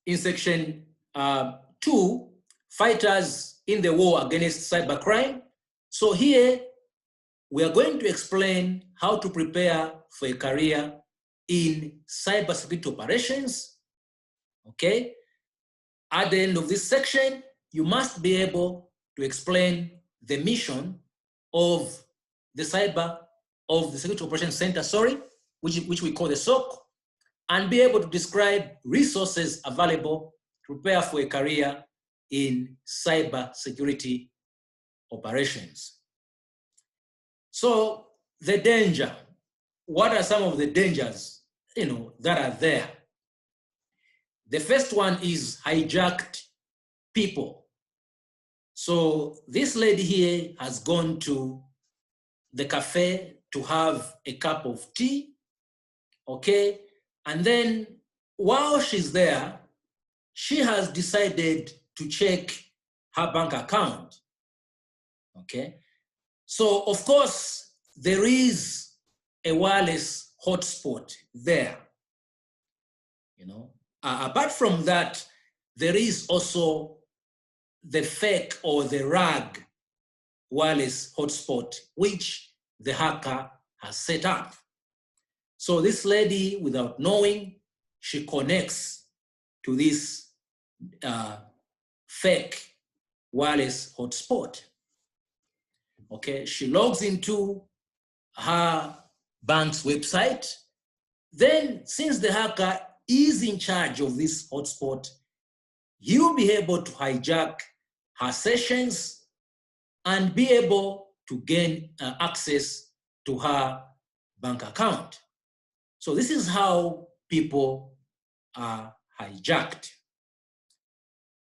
in section 2, fighters in the war against cybercrime. So here we are going to explain how to prepare for a career in cybersecurity operations. Okay. At the end of this section, you must be able to explain the mission of the Security Operations Center, which we call the SOC, and be able to describe resources available to prepare for a career in cybersecurity operations. So the danger, what are some of the dangers, that are there? The first one is hijacked people. So this lady here has gone to the cafe to have a cup of tea, okay? And then while she's there, she has decided to check her bank account, okay? So of course, there is a wireless hotspot there, apart from that, there is also the fake or the RAG wireless hotspot, which the hacker has set up. So this lady, without knowing, she connects to this fake wireless hotspot. Okay, she logs into her bank's website. Then, since the hacker is in charge of this hotspot, he will be able to hijack her sessions and be able to gain access to her bank account. So this is how people are hijacked.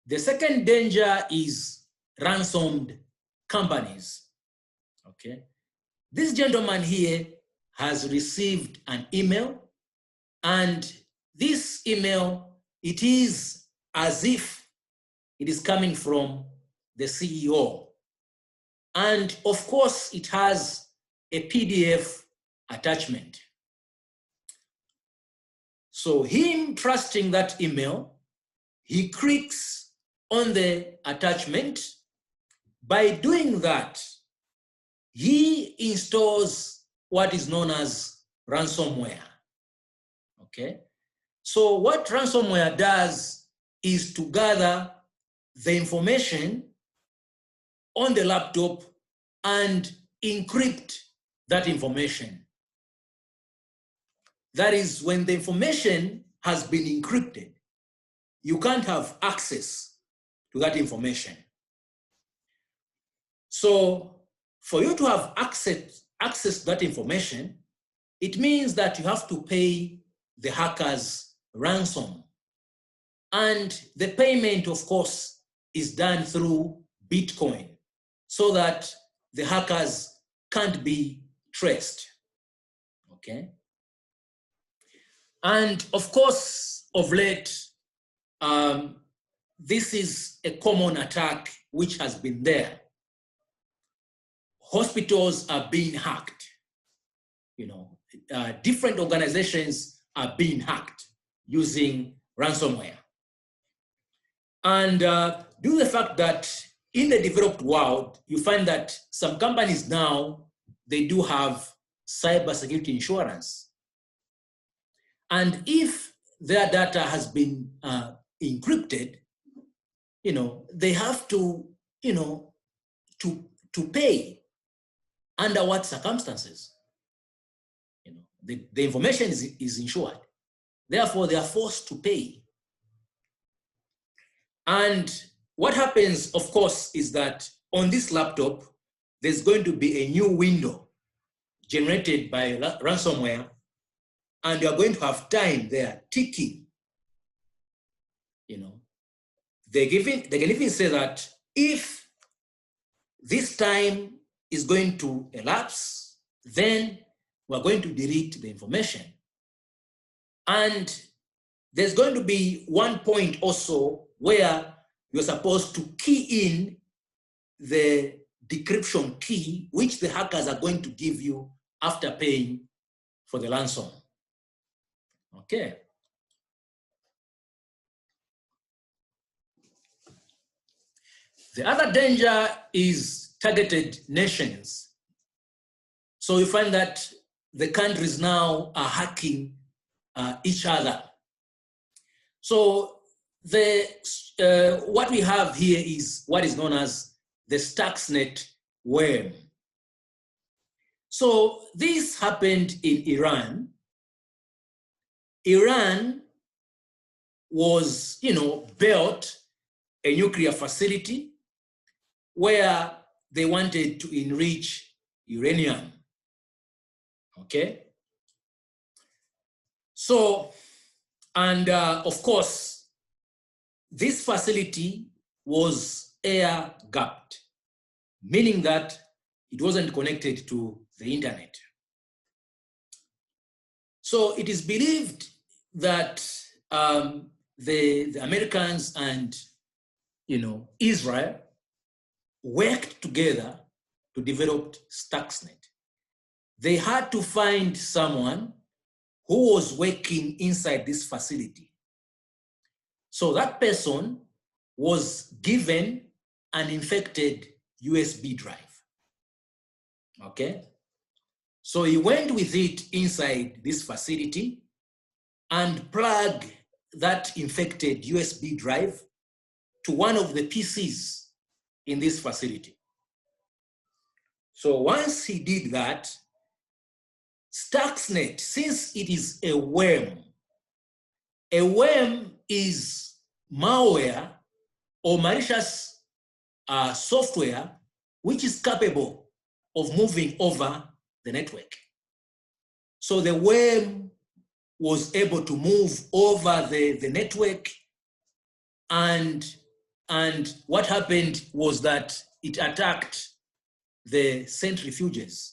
The second danger is ransomed companies, okay? This gentleman here has received an email, and this email, it is as if it is coming from the CEO. And of course, it has a PDF attachment. So him trusting that email, he clicks on the attachment. By doing that, he installs what is known as ransomware, okay? So what ransomware does is to gather the information on the laptop and encrypt that information. That is, when the information has been encrypted, you can't have access to that information. So for you to have access to that information, it means that you have to pay the hackers ransom. And the payment, of course, is done through Bitcoin so that the hackers can't be traced, okay? And of course, of late, this is a common attack which has been there. Hospitals are being hacked. Different organizations are being hacked using ransomware. And due to the fact that in the developed world, you find that some companies now, they do have cybersecurity insurance. And if their data has been encrypted, they have to, to pay. Under what circumstances? The information is insured. Therefore, they are forced to pay. And what happens, of course, is that on this laptop, there's going to be a new window generated by ransomware, and you're going to have time there ticking. They can even say that if this time is going to elapse, then we're going to delete the information. And there's going to be one point also where you're supposed to key in the decryption key, which the hackers are going to give you after paying for the ransom. Okay. The other danger is targeted nations. So you find that the countries now are hacking each other. So what we have here is what is known as the Stuxnet worm. So this happened in Iran. Iran was, built a nuclear facility where they wanted to enrich uranium. Okay? So, and of course, this facility was air gapped, meaning that it wasn't connected to the internet. So it is believed that the Americans and Israel worked together to develop Stuxnet. They had to find someone who was working inside this facility. So that person was given an infected USB drive. Okay? So he went with it inside this facility and plugged that infected USB drive to one of the PCs in this facility. So once he did that, Stuxnet, since it is a worm is malware or malicious software which is capable of moving over the network. So the worm was able to move over the network, and what happened was that it attacked the centrifuges.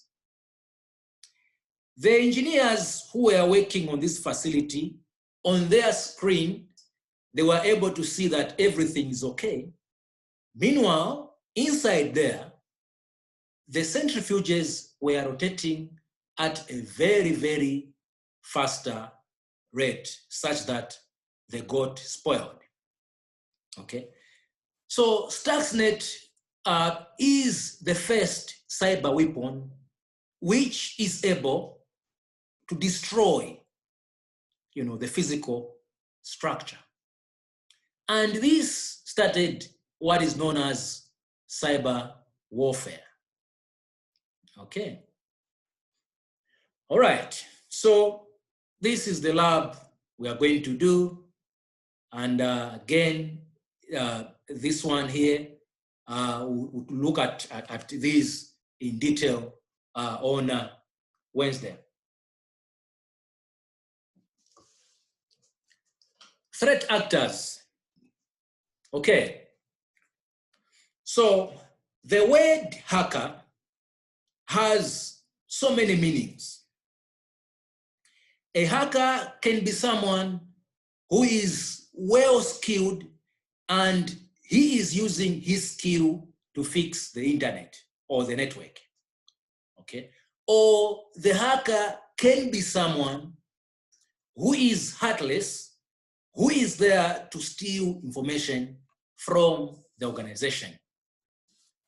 The engineers who were working on this facility, on their screen, they were able to see that everything is okay. Meanwhile, inside there, the centrifuges were rotating at a very, very faster rate, such that they got spoiled. Okay? So Stuxnet is the first cyber weapon which is able to destroy, the physical structure. And this started what is known as cyber warfare. Okay. All right. So this is the lab we are going to do. And again, this one here, we'll look at these in detail on Wednesday. Threat actors. Okay. So the word hacker has so many meanings. A hacker can be someone who is well skilled and he is using his skill to fix the internet or the network. Okay. Or the hacker can be someone who is heartless, who is there to steal information from the organization.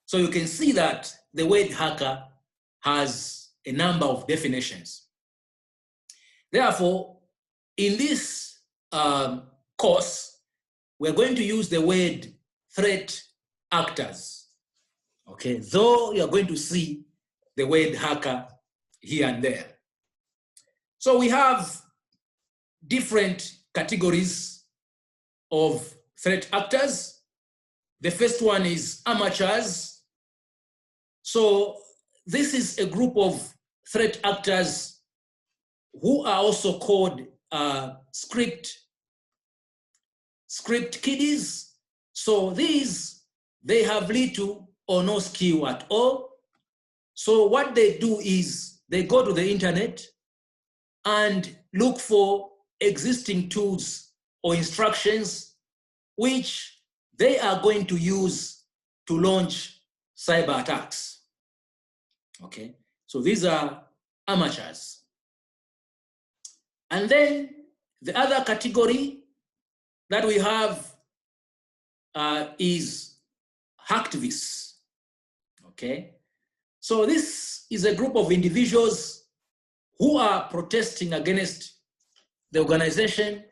So you can see that the word hacker has a number of definitions. Therefore, in this course, we're going to use the word threat actors. Okay, though you're going to see the word hacker here and there. So we have different categories of threat actors. The first one is amateurs. So this is a group of threat actors who are also called script kiddies. So these, they have little or no skill at all. So what they do is they go to the internet and look for existing tools or instructions which they are going to use to launch cyber attacks. Okay, so these are amateurs. And then the other category that we have is hacktivists. Okay, so this is a group of individuals who are protesting against the organization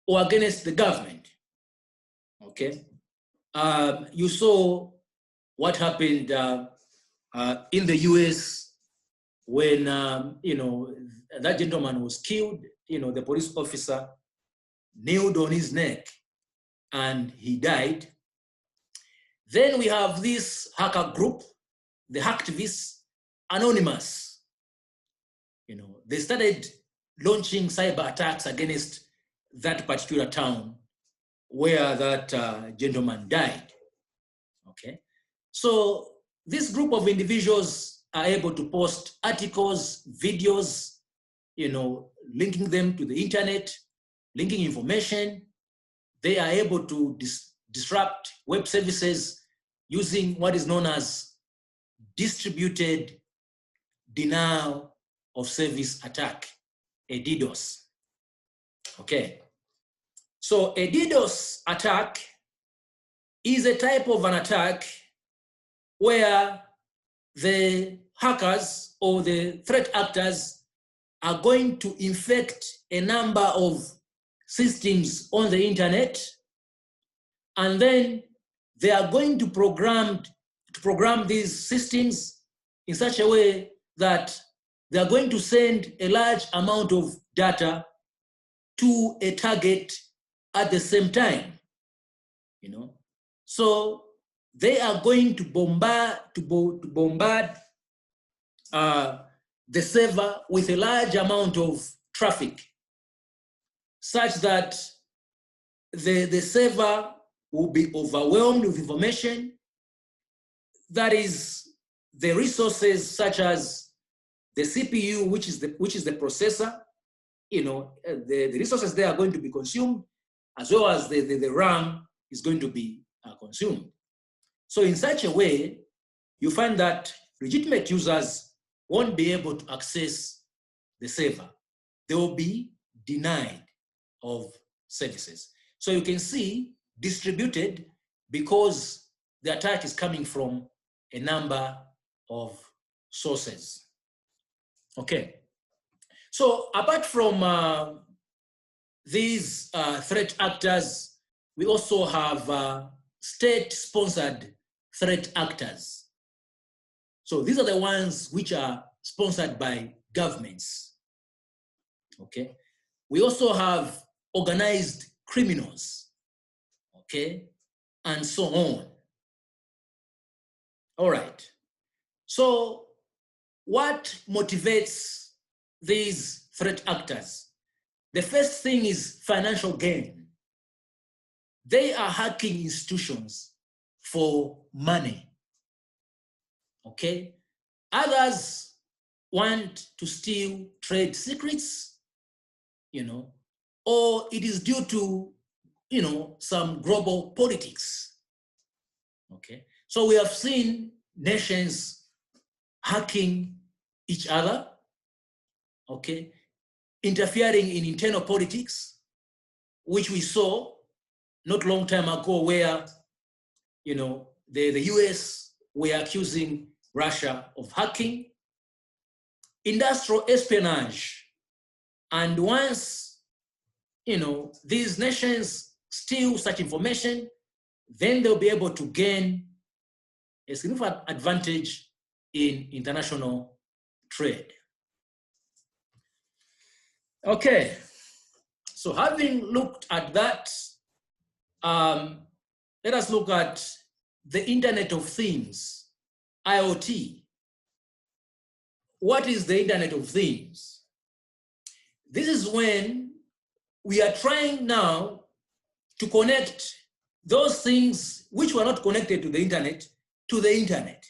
or against the government. Okay, you saw what happened in the US when that gentleman was killed. The police officer kneeled on his neck and he died. Then we have this hacker group, the hacktivists, anonymous. They started launching cyber attacks against that particular town where that gentleman died. Okay, so this group of individuals are able to post articles, videos, linking them to the internet, linking information. They are able to disrupt web services using what is known as distributed denial of service attack, a DDoS. Okay, so a DDoS attack is a type of an attack where the hackers or the threat actors are going to infect a number of systems on the internet, and then they are going to program these systems in such a way that they are going to send a large amount of data to a target at the same time. So they are going to bombard the server with a large amount of traffic, such that the server will be overwhelmed with information. That is, the resources such as the CPU, which is the processor, the resources there are going to be consumed, as well as the RAM is going to be consumed. So in such a way, you find that legitimate users won't be able to access the server. They will be denied of services. So you can see distributed because the attack is coming from a number of sources. Okay. So apart from these threat actors, we also have state-sponsored threat actors. So these are the ones which are sponsored by governments. Okay. We also have organized criminals, okay, and so on. All right. So what motivates these threat actors? The first thing is financial gain. They are hacking institutions for money. Okay. Others want to steal trade secrets, or it is due to, some global politics. Okay. So we have seen nations hacking each other, okay, interfering in internal politics, which we saw not long time ago where, the US were accusing Russia of hacking, industrial espionage. And once, these nations steal such information, then they'll be able to gain a significant advantage in international trade. Okay, so having looked at that, let us look at the Internet of Things, IoT. What is the Internet of Things? This is when we are trying now to connect those things which were not connected to the internet to the internet.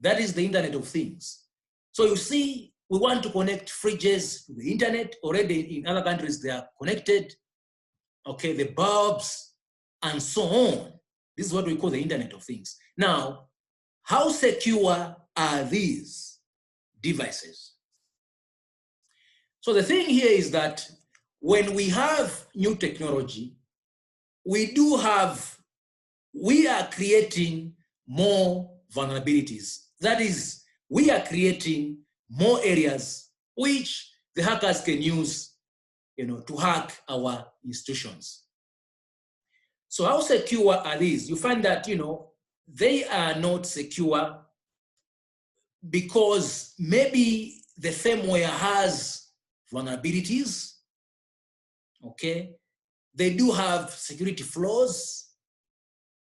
That is the Internet of Things. So you see, we want to connect fridges to the internet. Already in other countries, they are connected. Okay, the bulbs and so on. This is what we call the Internet of Things. Now, how secure are these devices? So the thing here is that when we have new technology, we are creating more vulnerabilities. That is, we are creating more areas which the hackers can use to hack our institutions. So how secure are these? You find that, they are not secure because maybe the firmware has vulnerabilities, okay? They do have security flaws.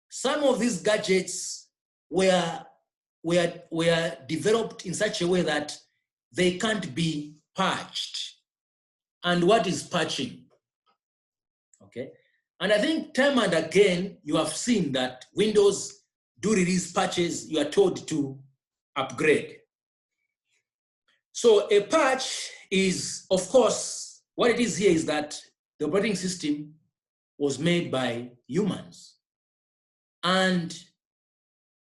Some of these gadgets were developed in such a way that they can't be patched. And what is patching? Okay. And I think time and again, you have seen that Windows do release patches, you are told to upgrade. So a patch is, of course, what it is here is that the operating system was made by humans. And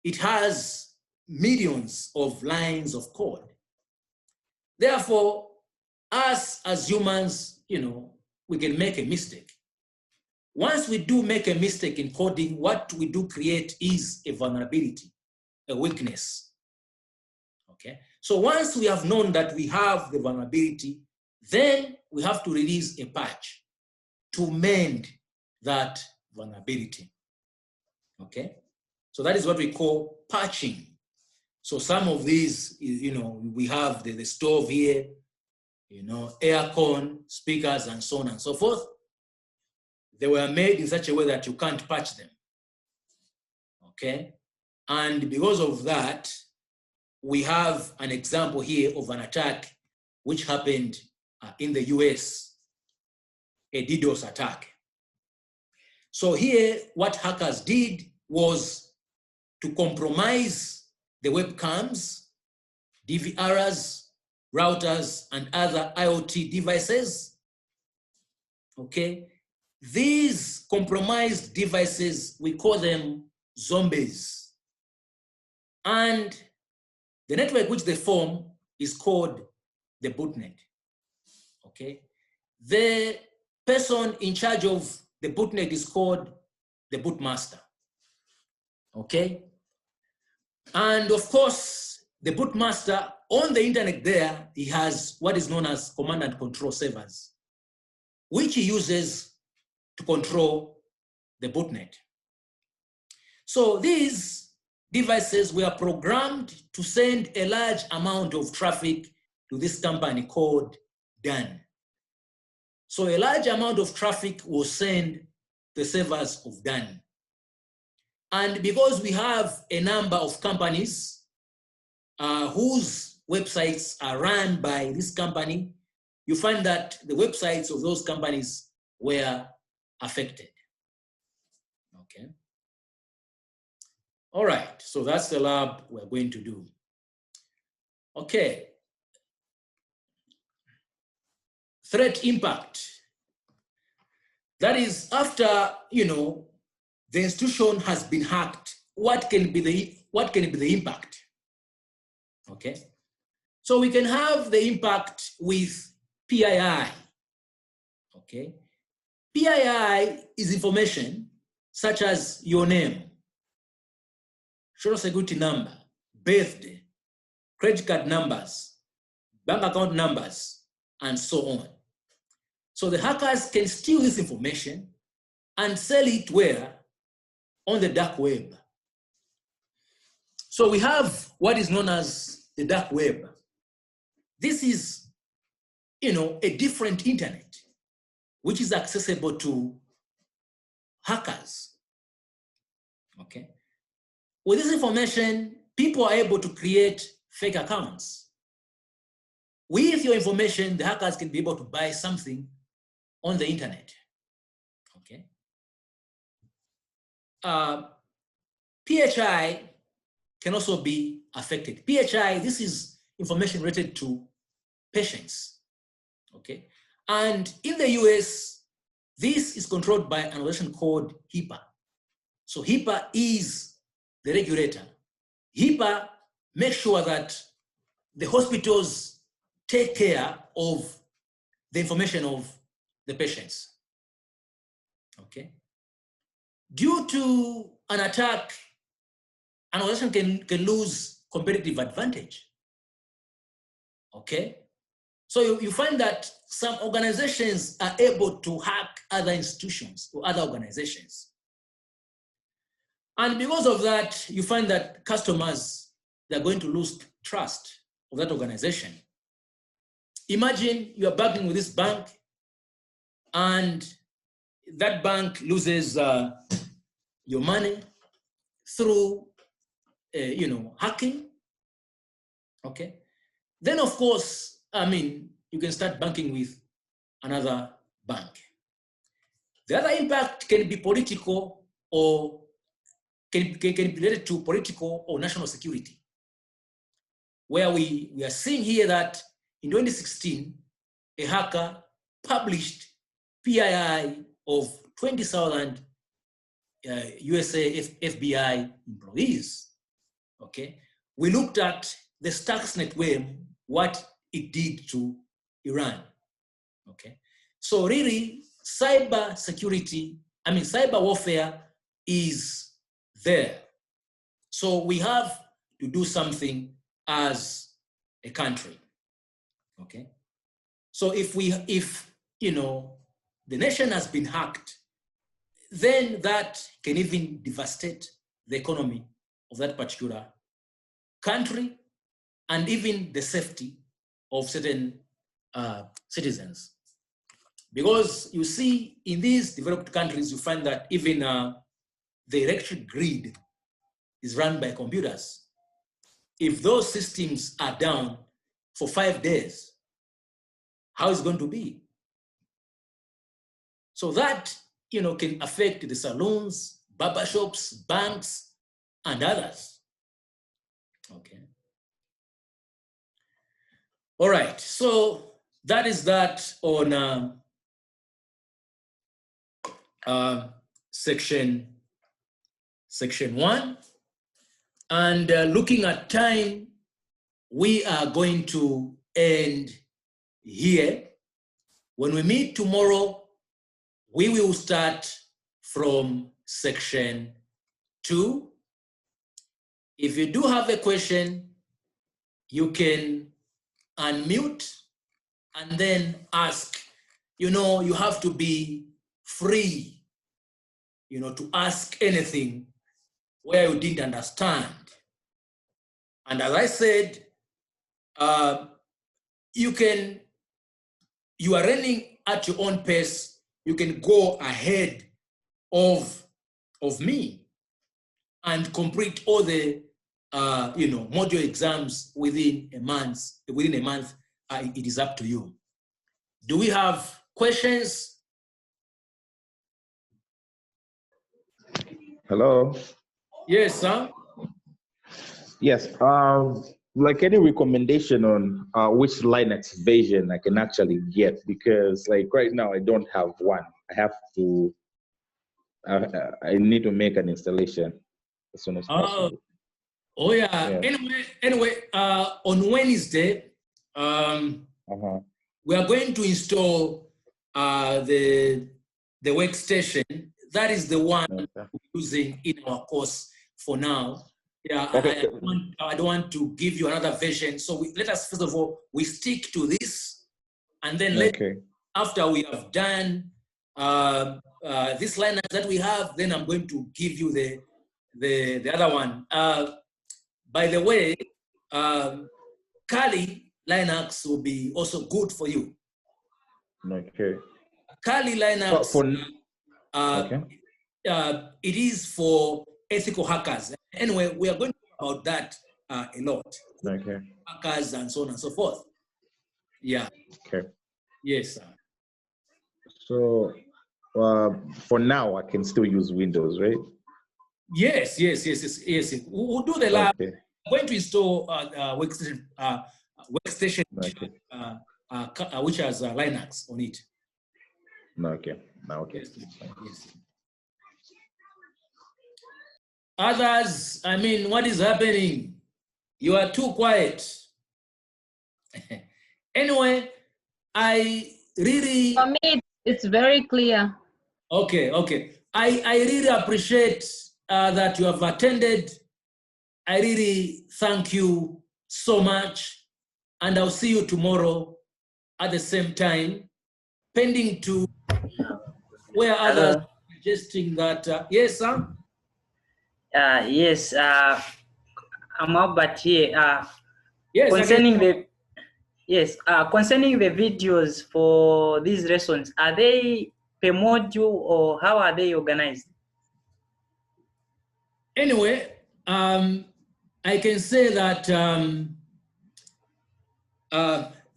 it has millions of lines of code. Therefore, us as humans, we can make a mistake. Once we do make a mistake in coding, what we do create is a vulnerability, a weakness, okay? So once we have known that we have the vulnerability, then we have to release a patch to mend that vulnerability, okay? So that is what we call patching. So some of these, we have the stove here, aircon, speakers, and so on and so forth. They were made in such a way that you can't patch them, okay? And because of that, we have an example here of an attack which happened in the US, a DDoS attack. So here, what hackers did was to compromise the webcams, DVRs, routers, and other IoT devices, okay? These compromised devices, we call them zombies. And the network which they form is called the bootnet, okay? The person in charge of the bootnet is called the bootmaster, okay? And of course, the bootmaster on the internet there, he has what is known as command and control servers, which he uses to control the bootnet. So these devices were programmed to send a large amount of traffic to this company called DAN. So a large amount of traffic was sent to the servers of DAN. And because we have a number of companies whose websites are run by this company, you find that the websites of those companies were affected, okay? All right, so that's the lab we're going to do. Okay. Threat impact. That is after, the institution has been hacked, what can be the impact? Okay. So we can have the impact with PII. Okay. PII is information such as your name, social security number, birthday, credit card numbers, bank account numbers, and so on. So the hackers can steal this information and sell it where? On the dark web. So we have what is known as the dark web. This is, a different internet, which is accessible to hackers, okay? With this information, people are able to create fake accounts. With your information, the hackers can be able to buy something on the internet, okay? PHI can also be affected. PHI, this is information related to patients, okay? And in the US, this is controlled by an organization called HIPAA. So HIPAA is the regulator. HIPAA makes sure that the hospitals take care of the information of the patients, okay? Due to an attack, an organization can lose competitive advantage, okay? So you find that some organizations are able to hack other institutions or other organizations. And because of that, you find that customers, they're going to lose trust of that organization. Imagine you are banking with this bank and that bank loses your money through, hacking, okay? Then of course, you can start banking with another bank. The other impact can be political or can be related to political or national security, where we are seeing here that in 2016, a hacker published PII of 20,000 USA FBI employees, okay? We looked at the Stuxnet worm, what it did to Iran, okay? So really, cyber security, cyber warfare is there. So we have to do something as a country, okay? So if the nation has been hacked, then that can even devastate the economy of that particular country and even the safety of certain citizens. Because you see, in these developed countries, you find that even the electric grid is run by computers. If those systems are down for 5 days, how is it going to be? So that can affect the salons, barber shops, banks, and others. Okay. All right, so that is that on section 1. And looking at time, we are going to end here. When we meet tomorrow, we will start from section 2. If you do have a question, you can unmute and then ask. You have to be free, to ask anything where you didn't understand. And as I said, you are running at your own pace. You can go ahead of me and complete all the module exams within a month. It is up to you. Do we have questions? Hello. Yes, sir. Yes. Like any recommendation on which Linux version I can actually get, because like right now I don't have one. I have to. I need to make an installation as soon as possible. Oh yeah. Anyway, on Wednesday, we are going to install the workstation. That is the one we're using in our course for now. Yeah, I don't want to give you another version. So let us first of all we stick to this, and then after we have done this Linux that we have, then I'm going to give you the other one. By the way, Kali Linux will be also good for you. Okay. Kali Linux, it is for ethical hackers. Anyway, we are going to talk about that a lot. Okay. Hackers and so on and so forth. Yeah. Okay. Yes, sir. So for now, I can still use Windows, right? Yes. We'll do the lab. Okay. I'm going to install workstation, which has Linux on it. Okay. Okay. Yes. Others, what is happening? You are too quiet. Anyway, I really... For me, it's very clear. Okay. I really appreciate that you have attended. I really thank you so much. And I'll see you tomorrow at the same time, pending to where others Hello. suggesting that, yes, sir? Yes, I'm Albert here. Yes, concerning the concerning the videos for these lessons, are they per module or how are they organized? Anyway, I can say that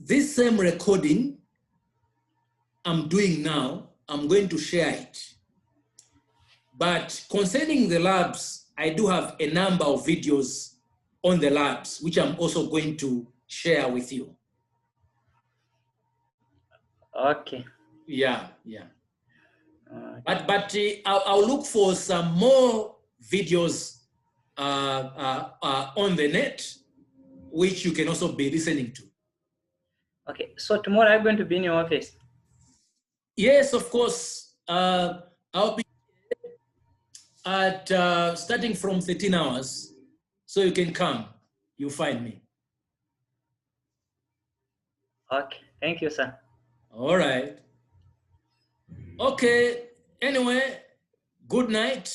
this same recording I'm doing now, I'm going to share it. But concerning the labs, I do have a number of videos on the labs, which I'm also going to share with you. Okay. Yeah. But I'll look for some more videos on the net, which you can also be listening to. Okay, so tomorrow I'm going to be in your office. Yes, of course. I'll be at starting from 13 hours, so you can come. You'll find me. Okay, thank you, sir. All right. Okay. Anyway, good night.